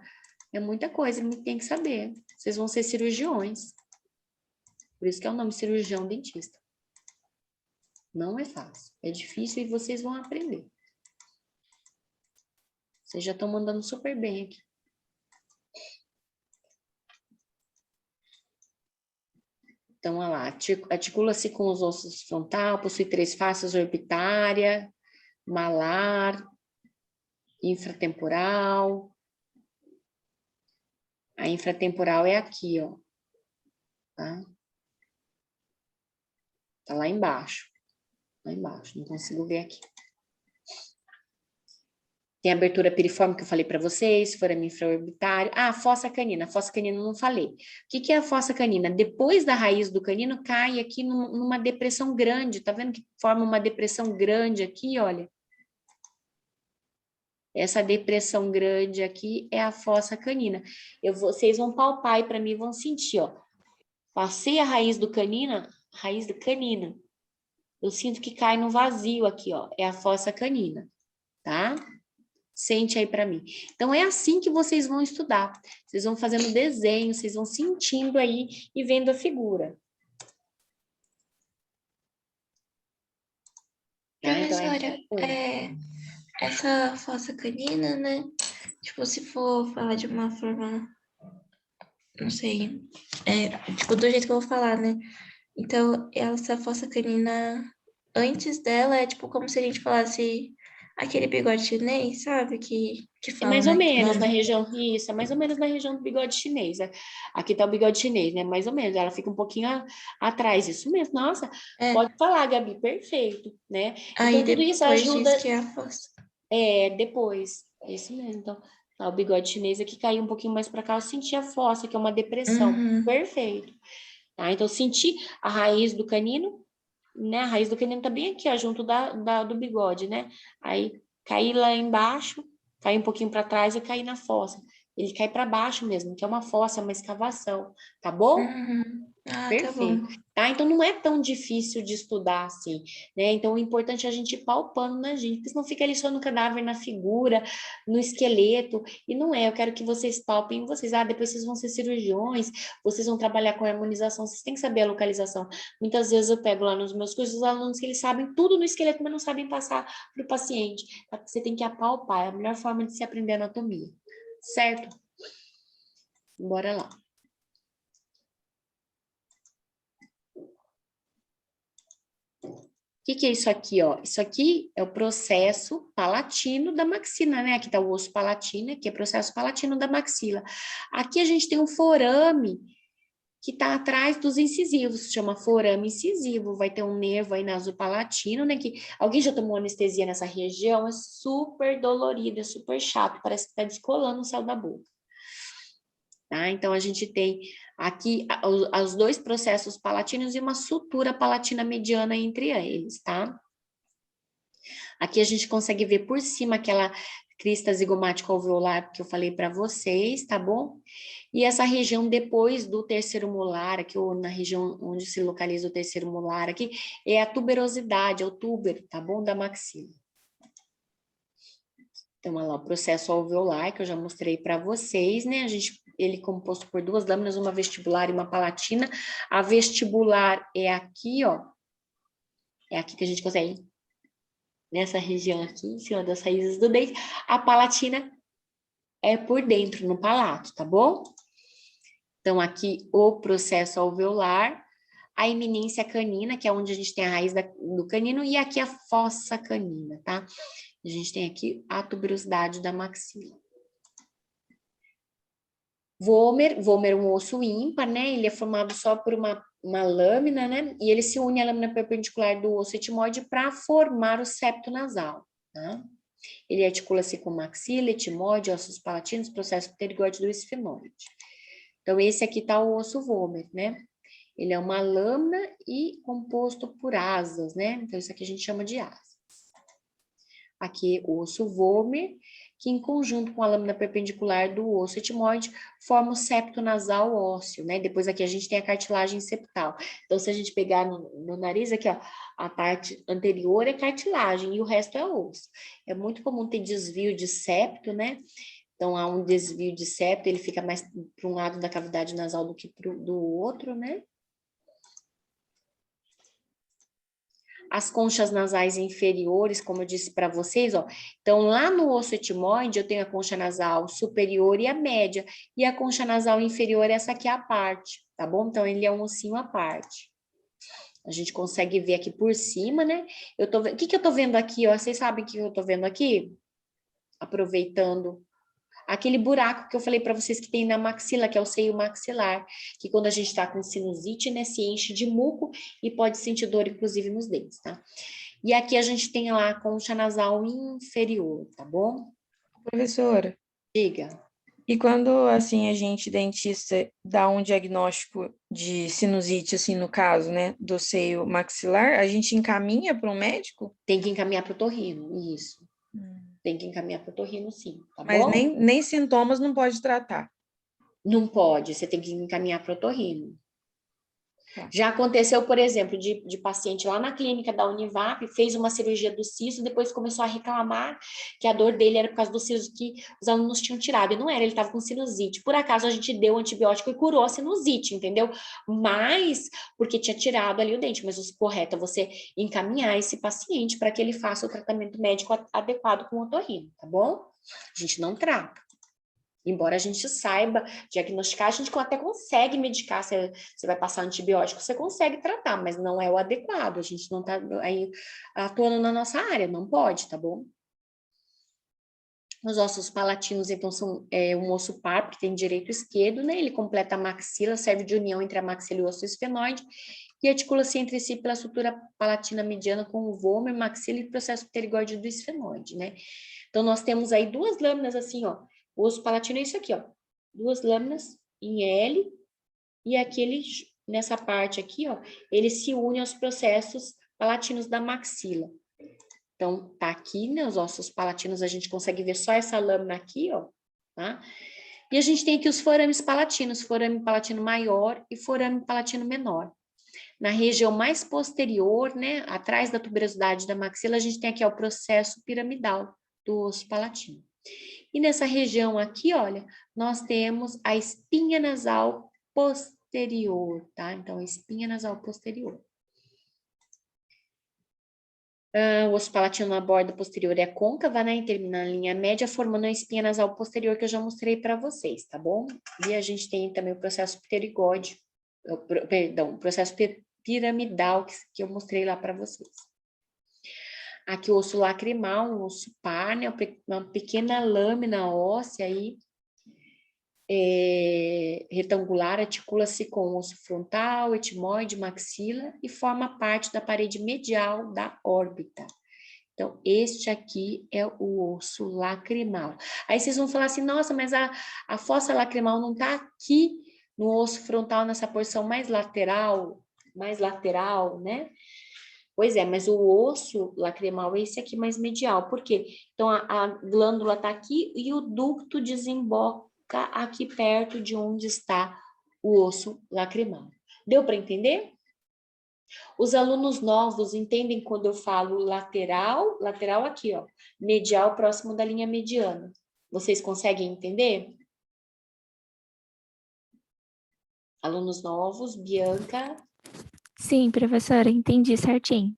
É muita coisa, tem que saber. Vocês vão ser cirurgiões. Por isso que é o nome cirurgião dentista. Não é fácil, é difícil e vocês vão aprender. Vocês já estão mandando super bem aqui. Então, olha lá, articula-se com os ossos frontal, possui 3 faces, orbitária, malar, infratemporal. A infratemporal é aqui, ó. Tá? Tá lá embaixo. Lá embaixo, não consigo ver aqui. Tem a abertura piriforme que eu falei para vocês, forame infraorbitário. Fossa canina. Fossa canina eu não falei. O que é a fossa canina? Depois da raiz do canino, cai aqui numa depressão grande. Tá vendo que forma uma depressão grande aqui, olha? Essa depressão grande aqui é a fossa canina. Vocês vão palpar aí para mim, vão sentir, ó. Passei a raiz do canina, eu sinto que cai no vazio aqui, ó. É a fossa canina, tá? Sente aí para mim. Então, é assim que vocês vão estudar. Vocês vão fazendo desenho, vocês vão sentindo aí e vendo a figura. Professora, essa fossa canina, né? Tipo, se for falar de uma forma, não sei, tipo, do jeito que eu vou falar, né? Então, essa fossa canina, antes dela, é tipo como se a gente falasse aquele bigode chinês, sabe? Que fala, mais ou né? menos na região, isso, é mais ou menos na região do bigode chinês. Aqui tá o bigode chinês, né? Mais ou menos, ela fica um pouquinho atrás, isso mesmo. Nossa, pode falar, Gabi, perfeito, né? Aí então, tudo isso depois ajuda. diz que é a fossa. Depois, isso mesmo. Então, o bigode chinês aqui caiu um pouquinho mais para cá, eu senti a fossa, que é uma depressão. Perfeito. Tá? Então, senti a raiz do canino, né? A raiz do canino tá bem aqui, ó, junto do bigode, né? Aí, caí lá embaixo, caí um pouquinho para trás e caí na fossa. Ele cai para baixo mesmo, que é uma fossa, uma escavação, tá bom? Uhum. Ah, tá Perfeito. bom. Tá? Então, não é tão difícil de estudar assim, né? Então, o importante é a gente ir palpando na gente, porque senão fica ali só no cadáver, na figura, no esqueleto, e não é. Eu quero que vocês palpem vocês. Ah, depois vocês vão ser cirurgiões, vocês vão trabalhar com harmonização, vocês têm que saber a localização. Muitas vezes eu pego lá nos meus cursos os alunos que eles sabem tudo no esqueleto, mas não sabem passar para o paciente. Tá? Você tem que apalpar, é a melhor forma de se aprender anatomia, certo? Bora lá. O que é isso aqui, ó? Isso aqui é o processo palatino da maxila, né? Aqui tá o osso palatino, aqui é o processo palatino da maxila. Aqui a gente tem um forame que tá atrás dos incisivos, se chama forame incisivo. Vai ter um nervo aí nasopalatino, né? Que alguém já tomou anestesia nessa região? É super dolorido, é super chato, parece que tá descolando o céu da boca. Tá? Então, a gente tem aqui os dois processos palatinos e uma sutura palatina mediana entre eles, tá? Aqui a gente consegue ver por cima aquela crista zigomática alveolar que eu falei para vocês, tá bom? E essa região depois do terceiro molar, aqui, ou na região onde se localiza o terceiro molar aqui, é a tuberosidade, é o túbero, tá bom? Da maxila. Então, olha lá, o processo alveolar, que eu já mostrei para vocês, né? Ele é composto por duas lâminas, uma vestibular e uma palatina. A vestibular é aqui, ó. É aqui que a gente consegue, nessa região aqui, em cima das raízes do dente. A palatina é por dentro, no palato, tá bom? Então, aqui o processo alveolar, a eminência canina, que é onde a gente tem a raiz do canino, e aqui a fossa canina, tá? A gente tem aqui a tuberosidade da maxila. Vômer é um osso ímpar, né? Ele é formado só por uma lâmina, né? E ele se une à lâmina perpendicular do osso etimoide para formar o septo nasal, tá? Ele articula-se com maxila, etimoide, ossos palatinos, processo pterigóide do esfenoide. Então, esse aqui tá o osso vômer, né? Ele é uma lâmina e composto por asas, né? Então, isso aqui a gente chama de asas. Aqui, o osso vômer, que em conjunto com a lâmina perpendicular do osso etimoide, forma o septo nasal ósseo, né? Depois aqui a gente tem a cartilagem septal. Então, se a gente pegar no nariz aqui, ó, a parte anterior é cartilagem e o resto é osso. É muito comum ter desvio de septo, né? Então, há um desvio de septo, ele fica mais para um lado da cavidade nasal do que do outro, né? As conchas nasais inferiores, como eu disse para vocês, ó. Então, lá no osso etimoide, eu tenho a concha nasal superior e a média. E a concha nasal inferior, essa aqui é a parte, tá bom? Então, ele é um ossinho à parte. A gente consegue ver aqui por cima, né? O que eu tô vendo aqui, ó? Vocês sabem o que eu tô vendo aqui? Aproveitando aquele buraco que eu falei para vocês que tem na maxila, que é o seio maxilar, que quando a gente está com sinusite, né, se enche de muco e pode sentir dor, inclusive, nos dentes, tá? E aqui a gente tem lá a concha nasal inferior, tá bom? Professora, Diga. e quando, assim, a gente, dentista, dá um diagnóstico de sinusite, assim, no caso, né, do seio maxilar, a gente encaminha para um médico? Tem que encaminhar para o otorrino, isso. Tem que encaminhar para o otorrino, sim, tá Mas bom? nem sintomas não pode tratar. Não pode, você tem que encaminhar para o otorrino. Tá. Já aconteceu, por exemplo, de paciente lá na clínica da Univap, fez uma cirurgia do siso, depois começou a reclamar que a dor dele era por causa do siso que os alunos tinham tirado. E não era, ele estava com sinusite. Por acaso a gente deu antibiótico e curou a sinusite, entendeu? Mas, porque tinha tirado ali o dente. Mas o correto é você encaminhar esse paciente para que ele faça o tratamento médico adequado com o otorrino, tá bom? A gente não trata. Embora a gente saiba diagnosticar, a gente até consegue medicar, você vai passar antibiótico, você consegue tratar, mas não é o adequado, a gente não tá aí atuando na nossa área, não pode, tá bom? Os ossos palatinos, então, são um osso par, que tem direito e esquerdo, né? Ele completa a maxila, serve de união entre a maxila e o osso esfenoide, e articula-se entre si pela sutura palatina mediana com o vômer, maxila e processo pterigóide do esfenoide, né? Então, nós temos aí duas lâminas assim, ó. O osso palatino é isso aqui, ó. Duas lâminas em L, e aqui nessa parte aqui, ó, ele se une aos processos palatinos da maxila. Então, tá aqui, né, os ossos palatinos, a gente consegue ver só essa lâmina aqui, ó, tá? E a gente tem aqui os forames palatinos, forame palatino maior e forame palatino menor. Na região mais posterior, né, atrás da tuberosidade da maxila, a gente tem aqui ó, o processo piramidal do osso palatino. E nessa região aqui, olha, nós temos a espinha nasal posterior, tá? Então, a espinha nasal posterior. O osso palatino na borda posterior é côncava, né? E termina na linha média, formando a espinha nasal posterior que eu já mostrei para vocês, tá bom? E a gente tem também o processo pterigóide, perdão, o processo piramidal que eu mostrei lá para vocês. Aqui o osso lacrimal, um osso par, né? Uma pequena lâmina óssea aí, retangular, articula-se com o osso frontal, etimoide, maxila e forma parte da parede medial da órbita. Então, este aqui é o osso lacrimal. Aí vocês vão falar assim, nossa, mas a fossa lacrimal não está aqui no osso frontal, nessa porção mais lateral, né? Pois é, mas o osso lacrimal é esse aqui mais medial. Por quê? Então, a glândula está aqui e o ducto desemboca aqui perto de onde está o osso lacrimal. Deu para entender? Os alunos novos entendem quando eu falo lateral aqui, ó, medial próximo da linha mediana. Vocês conseguem entender? Alunos novos, Bianca. Sim, professora, entendi certinho.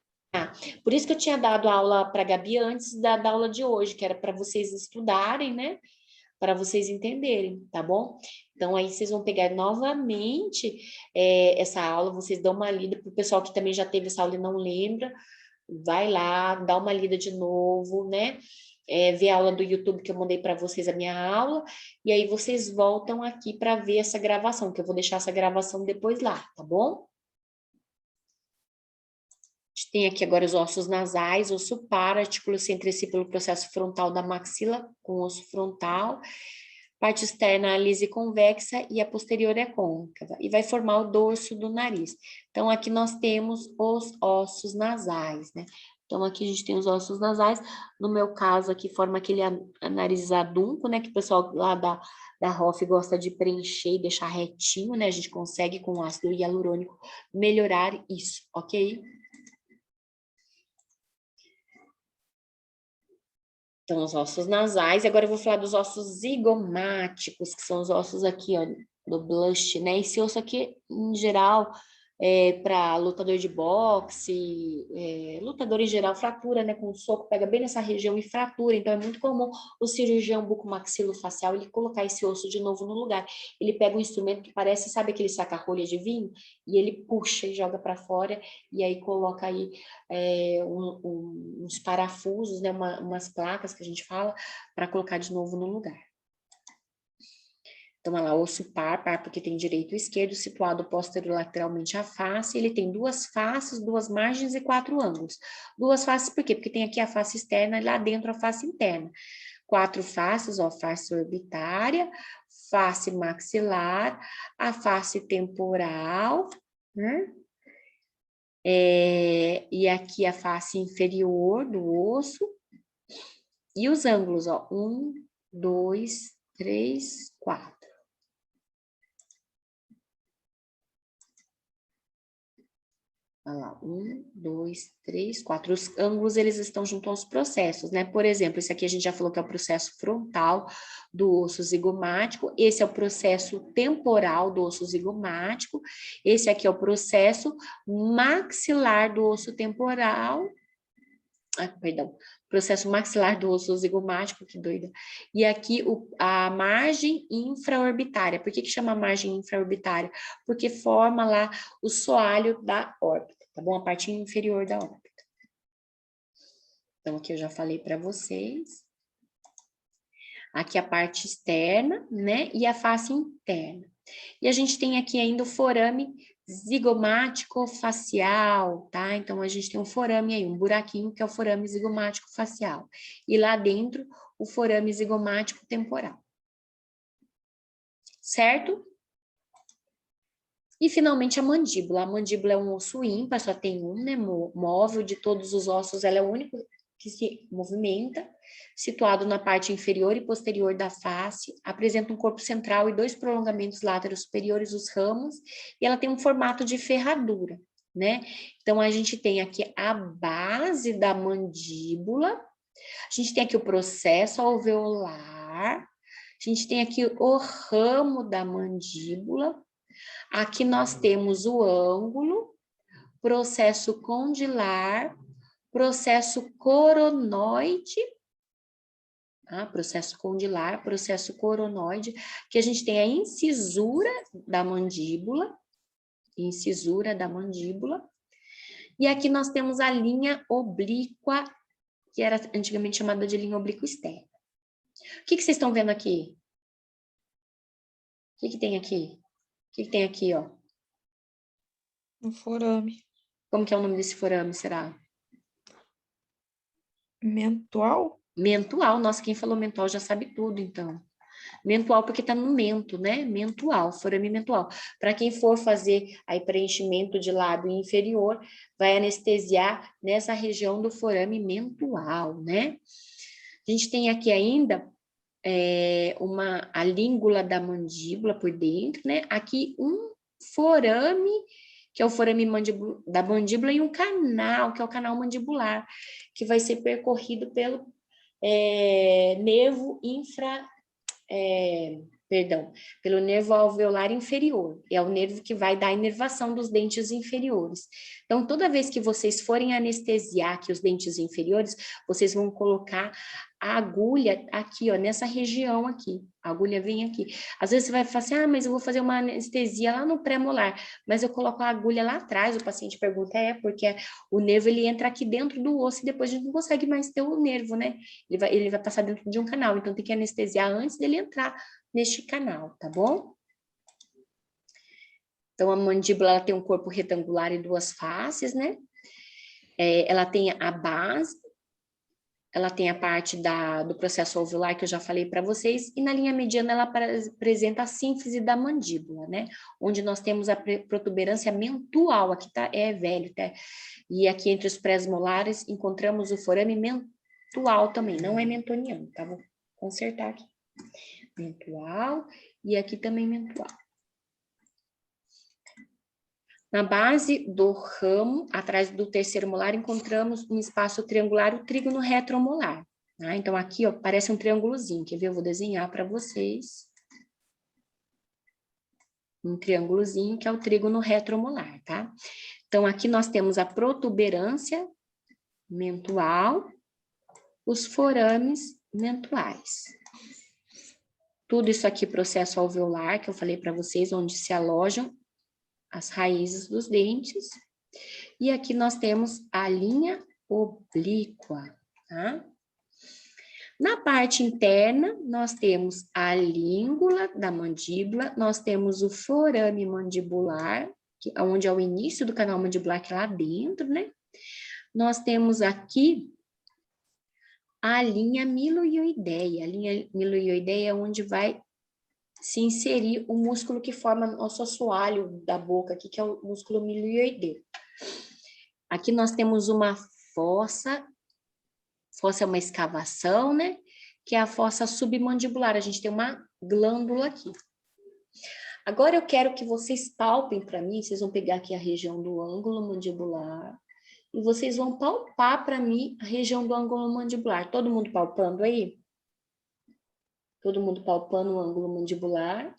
Por isso que eu tinha dado a aula para a Gabi antes da aula de hoje, que era para vocês estudarem, né? Para vocês entenderem, tá bom? Então, aí vocês vão pegar novamente essa aula, vocês dão uma lida, para o pessoal que também já teve essa aula e não lembra, vai lá, dá uma lida de novo, né? Ver a aula do YouTube que eu mandei para vocês, a minha aula, e aí vocês voltam aqui para ver essa gravação, que eu vou deixar essa gravação depois lá, tá bom? A gente tem aqui agora os ossos nasais, osso par, articula-se entre si pelo processo frontal da maxila, com o osso frontal, parte externa lisa e convexa e a posterior é côncava, e vai formar o dorso do nariz. Então, aqui nós temos os ossos nasais, né? Então, aqui a gente tem os ossos nasais, no meu caso aqui forma aquele nariz adunco, né? Que o pessoal lá da ROF gosta de preencher e deixar retinho, né? A gente consegue com o ácido hialurônico melhorar isso, ok? Então, os ossos nasais. E agora eu vou falar dos ossos zigomáticos, que são os ossos aqui, ó, do blush, né? Esse osso aqui, em geral, para lutador de boxe, lutador em geral, fratura, né? Com o soco, pega bem nessa região e fratura. Então, é muito comum o cirurgião bucomaxilofacial ele colocar esse osso de novo no lugar. Ele pega um instrumento que parece, sabe aquele saca-rolha de vinho? E ele puxa e joga para fora, e aí coloca aí uns parafusos, né? Umas placas que a gente fala, para colocar de novo no lugar. Então, olha lá, osso par porque tem direito e esquerdo, situado posterolateralmente à face. Ele tem duas faces, duas margens e 4 ângulos. Duas faces por quê? Porque tem aqui a face externa e lá dentro a face interna. 4 faces, ó, face orbitária, face maxilar, a face temporal, né? E aqui a face inferior do osso. E os ângulos, ó, 1, 2, 3, 4. Olha lá, 1, 2, 3, 4. Os ângulos, eles estão junto aos processos, né? Por exemplo, esse aqui a gente já falou que é o processo frontal do osso zigomático. Esse é o processo temporal do osso zigomático. Esse aqui é o processo maxilar do osso temporal. Processo maxilar do osso zigomático, que doida. E aqui a margem infraorbitária. Por que chama margem infraorbitária? Porque forma lá o soalho da órbita, tá bom? A parte inferior da órbita. Então, aqui eu já falei para vocês. Aqui a parte externa, né? E a face interna. E a gente tem aqui ainda o forame zigomático facial, tá? Então, a gente tem um forame aí, um buraquinho que é o forame zigomático facial. E lá dentro, o forame zigomático temporal. Certo? E, finalmente, a mandíbula. A mandíbula é um osso ímpar, só tem um, né? Móvel de todos os ossos, ela é o único que se movimenta, situado na parte inferior e posterior da face, apresenta um corpo central e 2 prolongamentos láteros superiores, os ramos, e ela tem um formato de ferradura, né? Então, a gente tem aqui a base da mandíbula, a gente tem aqui o processo alveolar, a gente tem aqui o ramo da mandíbula, aqui nós temos o ângulo, processo condilar, processo coronoide, processo condilar, processo coronoide, que a gente tem a incisura da mandíbula, e aqui nós temos a linha oblíqua, que era antigamente chamada de linha oblíqua externa. O que vocês estão vendo aqui? O que tem aqui? O que tem aqui, ó? Um forame. Como que é o nome desse forame, será? Mentual? Mentual. Nossa, quem falou mentual já sabe tudo, então. Mentual porque tá no mento, né? Mentual, forame mentual. Para quem for fazer aí preenchimento de lábio inferior, vai anestesiar nessa região do forame mentual, né? A gente tem aqui ainda a língula da mandíbula por dentro, né? Aqui um forame, que é o forame da mandíbula, e um canal, que é o canal mandibular, que vai ser percorrido pelo pelo nervo alveolar inferior. É o nervo que vai dar a inervação dos dentes inferiores. Então, toda vez que vocês forem anestesiar aqui os dentes inferiores, vocês vão colocar a agulha aqui, ó, nessa região aqui. A agulha vem aqui. Às vezes você vai falar assim, mas eu vou fazer uma anestesia lá no pré-molar, mas eu coloco a agulha lá atrás. O paciente pergunta, porque o nervo, ele entra aqui dentro do osso e depois a gente não consegue mais ter o nervo, né? Ele vai passar dentro de um canal, então tem que anestesiar antes dele entrar neste canal, tá bom? Então, a mandíbula, ela tem um corpo retangular e 2 faces, né? Ela tem a base, ela tem a parte do processo alveolar, que eu já falei para vocês, e na linha mediana ela apresenta a sínfise da mandíbula, né? Onde nós temos a protuberância mentual, aqui tá, velho, tá? E aqui entre os pré-molares encontramos o forame mentual também, não é mentoniano, tá? Vou consertar aqui. Mentual, e aqui também mentual. Na base do ramo, atrás do terceiro molar, encontramos um espaço triangular, o trígono retromolar. Tá? Então, aqui, ó, parece um triângulozinho. Quer ver? Eu vou desenhar para vocês. Um triângulozinho, que é o trígono retromolar, tá? Então, aqui nós temos a protuberância mentual, os forames mentuais. Tudo isso aqui, processo alveolar, que eu falei para vocês, onde se alojam as raízes dos dentes. E aqui nós temos a linha oblíqua, tá? Na parte interna, nós temos a língula da mandíbula, nós temos o forame mandibular, onde é o início do canal mandibular, que é lá dentro, né? Nós temos aqui a linha miloioideia. A linha miloioideia é onde vai se inserir o músculo que forma o nosso assoalho da boca aqui, que é o músculo miloioideu. Aqui nós temos uma fossa. Fossa é uma escavação, né? Que é a fossa submandibular. A gente tem uma glândula aqui. Agora eu quero que vocês palpem para mim, vocês vão pegar aqui a região do ângulo mandibular e vocês vão palpar para mim a região do ângulo mandibular. Todo mundo palpando aí? Todo mundo palpando o ângulo mandibular.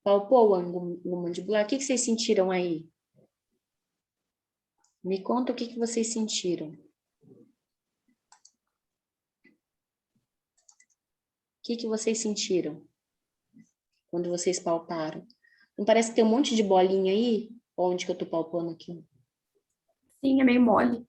Palpou o ângulo mandibular? O que vocês sentiram aí? Me conta o que vocês sentiram. O que vocês sentiram quando vocês palparam? Não parece que tem um monte de bolinha aí? Onde que eu tô palpando aqui? Sim, é meio mole.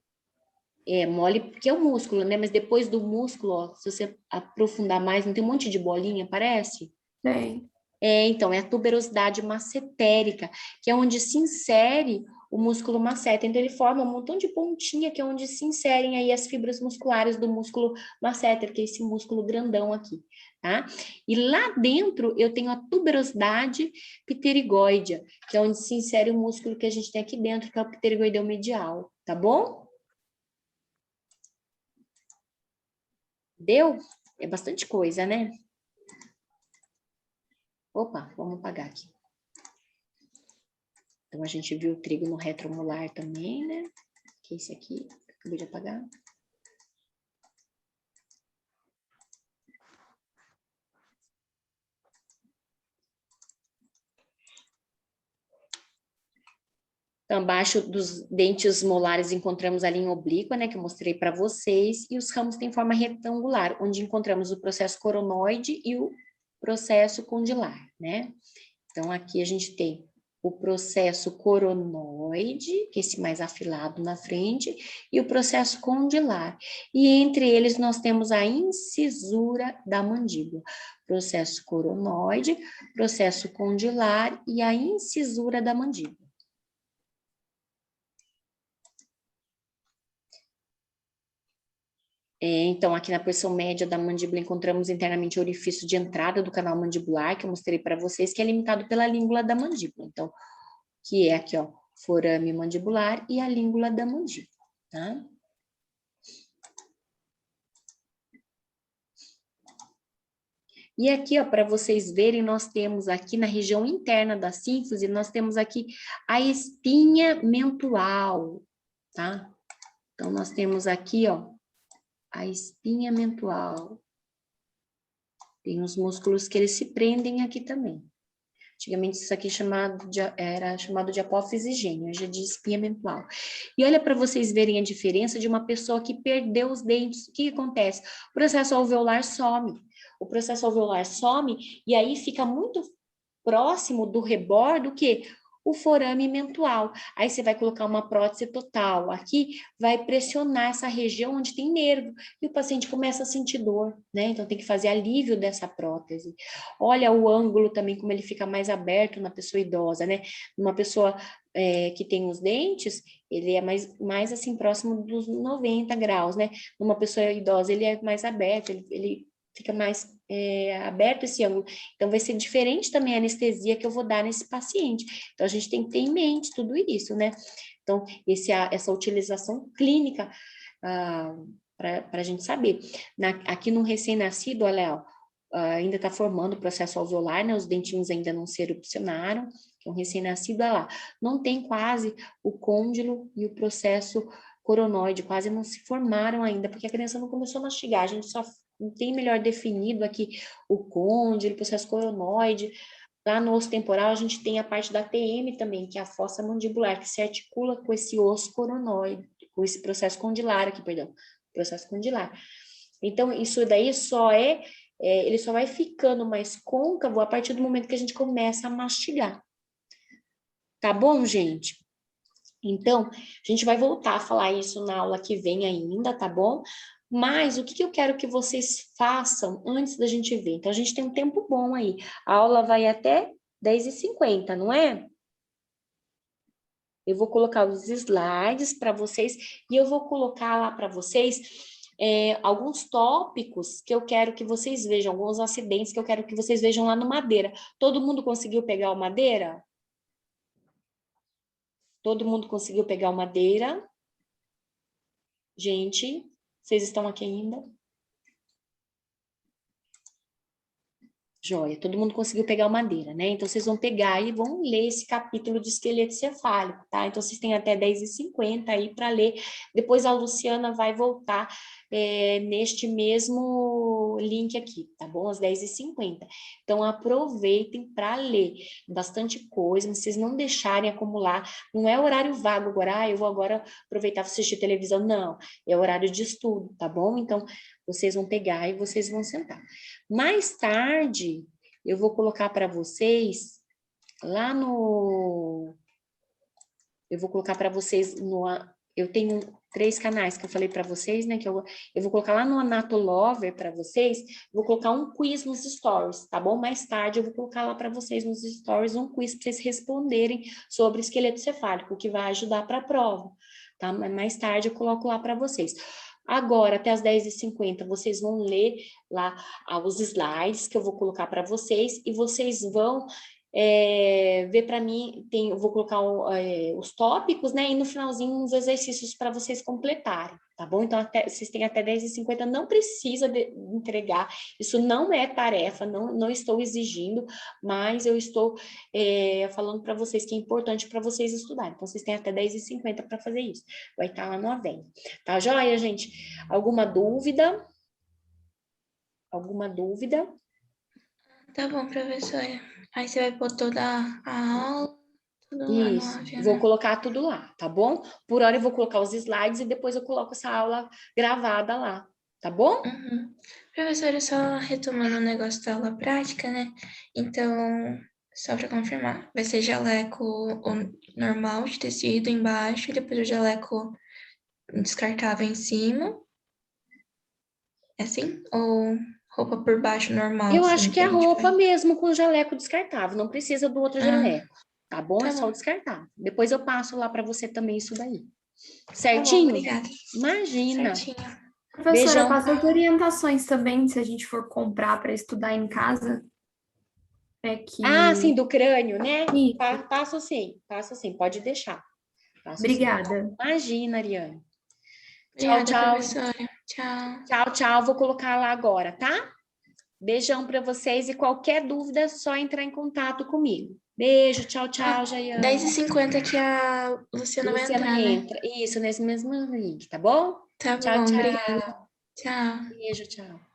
É mole porque é o músculo, né? Mas depois do músculo, ó, se você aprofundar mais, não tem um monte de bolinha, parece? Tem. Então, é a tuberosidade massetérica, que é onde se insere o músculo masseter. Então, ele forma um montão de pontinha, que é onde se inserem aí as fibras musculares do músculo masseter, que é esse músculo grandão aqui, tá? E lá dentro, eu tenho a tuberosidade pterigóidea, que é onde se insere o músculo que a gente tem aqui dentro, que é o pterigoideu medial, tá bom? Deu? É bastante coisa, né? Opa, vamos apagar aqui. Então, a gente viu o trígono retromolar também, né? Que é esse aqui, que eu acabei de apagar. Então, abaixo dos dentes molares encontramos a linha oblíqua, né, que eu mostrei para vocês, e os ramos têm forma retangular, onde encontramos o processo coronoide e o processo condilar, né? Então, aqui a gente tem o processo coronoide, que é esse mais afilado na frente, e o processo condilar. E entre eles nós temos a incisura da mandíbula. Processo coronoide, processo condilar e a incisura da mandíbula. Então, aqui na porção média da mandíbula, encontramos internamente o orifício de entrada do canal mandibular, que eu mostrei para vocês, que é limitado pela língula da mandíbula. Então, que é aqui, ó, forame mandibular e a língula da mandíbula, tá? E aqui, ó, para vocês verem, nós temos aqui na região interna da sínfise, nós temos aqui a espinha mentual, tá? Então, nós temos aqui, ó, a espinha mentual. Tem os músculos que eles se prendem aqui também. Antigamente isso aqui era chamado de apófise gênio, hoje é de espinha mentual. E olha para vocês verem a diferença de uma pessoa que perdeu os dentes. O que acontece? O processo alveolar some. O processo alveolar some e aí fica muito próximo do rebordo que o forame mentual. Aí você vai colocar uma prótese total. Aqui vai pressionar essa região onde tem nervo e o paciente começa a sentir dor, né? Então tem que fazer alívio dessa prótese. Olha o ângulo também, como ele fica mais aberto na pessoa idosa, né? Uma pessoa que tem os dentes, ele é mais assim próximo dos 90 graus, né? Numa pessoa idosa, ele é mais aberto, ele fica mais aberto esse ângulo. Então, vai ser diferente também a anestesia que eu vou dar nesse paciente. Então, a gente tem que ter em mente tudo isso, né? Então, essa utilização clínica para a gente saber. Aqui no recém-nascido, olha, ó, ainda está formando o processo alveolar, né? Os dentinhos ainda não se erupcionaram. Então, recém-nascido, olha lá, não tem quase o côndilo e o processo coronoide, quase não se formaram ainda, porque a criança não começou a mastigar, a gente só não tem melhor definido aqui o côndilo, o processo coronoide. Lá no osso temporal, a gente tem a parte da TM também, que é a fossa mandibular, que se articula com esse osso coronoide, com esse processo condilar aqui, perdão, processo condilar. Então, isso daí ele só vai ficando mais côncavo a partir do momento que a gente começa a mastigar. Tá bom, gente? Então, a gente vai voltar a falar isso na aula que vem ainda, tá bom? Mas o que eu quero que vocês façam antes da gente ver? Então, a gente tem um tempo bom aí. A aula vai até 10h50, não é? Eu vou colocar os slides para vocês e eu vou colocar lá para vocês alguns tópicos que eu quero que vocês vejam, alguns acidentes que eu quero que vocês vejam lá no Madeira. Todo mundo conseguiu pegar o Madeira? Todo mundo conseguiu pegar o Madeira? Gente, vocês estão aqui ainda? Joia, todo mundo conseguiu pegar o Madeira, né? Então, vocês vão pegar e vão ler esse capítulo de esqueleto cefálico, tá? Então, vocês têm até 10h50 aí para ler. Depois a Luciana vai voltar neste mesmo link aqui, tá bom? Às 10h50. Então, aproveitem para ler bastante coisa, mas vocês não deixarem acumular. Não é horário vago agora, eu vou agora aproveitar para assistir televisão, não. É horário de estudo, tá bom? Então, vocês vão pegar e vocês vão sentar. Mais tarde, eu vou colocar para vocês lá no... Eu vou colocar para vocês no... Eu tenho 3 canais que eu falei para vocês, né? Que eu vou colocar lá no Anatolover para vocês. Vou colocar um quiz nos stories, tá bom? Mais tarde eu vou colocar lá para vocês nos stories um quiz para vocês responderem sobre esqueleto cefálico, que vai ajudar para a prova, tá? Mas mais tarde eu coloco lá para vocês. Agora, até as 10h50, vocês vão ler lá os slides que eu vou colocar para vocês e vocês vão ver para mim, eu vou colocar os tópicos, né? E no finalzinho uns exercícios para vocês completarem, tá bom? Então, vocês têm até 10h50, não precisa entregar, isso não é tarefa, não estou exigindo, mas eu estou falando para vocês que é importante para vocês estudarem. Então, vocês têm até 10h50 para fazer isso. Vai estar lá no Avenho. Tá joia, gente? Alguma dúvida? Alguma dúvida? Tá bom, professora. Aí você vai pôr toda a aula, tudo lá no Isso, áudio, vou né? colocar tudo lá, tá bom? Por hora eu vou colocar os slides e depois eu coloco essa aula gravada lá, tá bom? Uhum. Professora, só retomando o negócio da aula prática, né? Então, só para confirmar, vai ser jaleco normal de tecido embaixo e depois o jaleco descartável em cima. É assim? Ou roupa por baixo normal, Eu assim, acho que que é a a gente roupa vai... mesmo com jaleco descartável, não precisa do outro Ah, jaleco, tá bom? É tá só o bom. descartável. Depois eu passo lá para você também isso daí. Tá bom, Certinho? obrigada. Imagina. Certinho. Professora, Beijão. passa as orientações também, se a gente for comprar para estudar em casa. É Ah, sim, que. do crânio, né? Isso. Passo sim, pode deixar. Passo sim. Obrigada. Imagina, Ariane. Tchau, Obrigada, tchau. professora. Tchau. Tchau, tchau. Vou colocar lá agora, tá? Beijão para vocês e qualquer dúvida é só entrar em contato comigo. Beijo, tchau, tchau, Jaiane. 10h50 que a Luciana vai Luciana entrar, né? entra. Isso, nesse mesmo link, tá bom? Tá Tchau, bom, tchau. obrigada. Tchau. Beijo, tchau.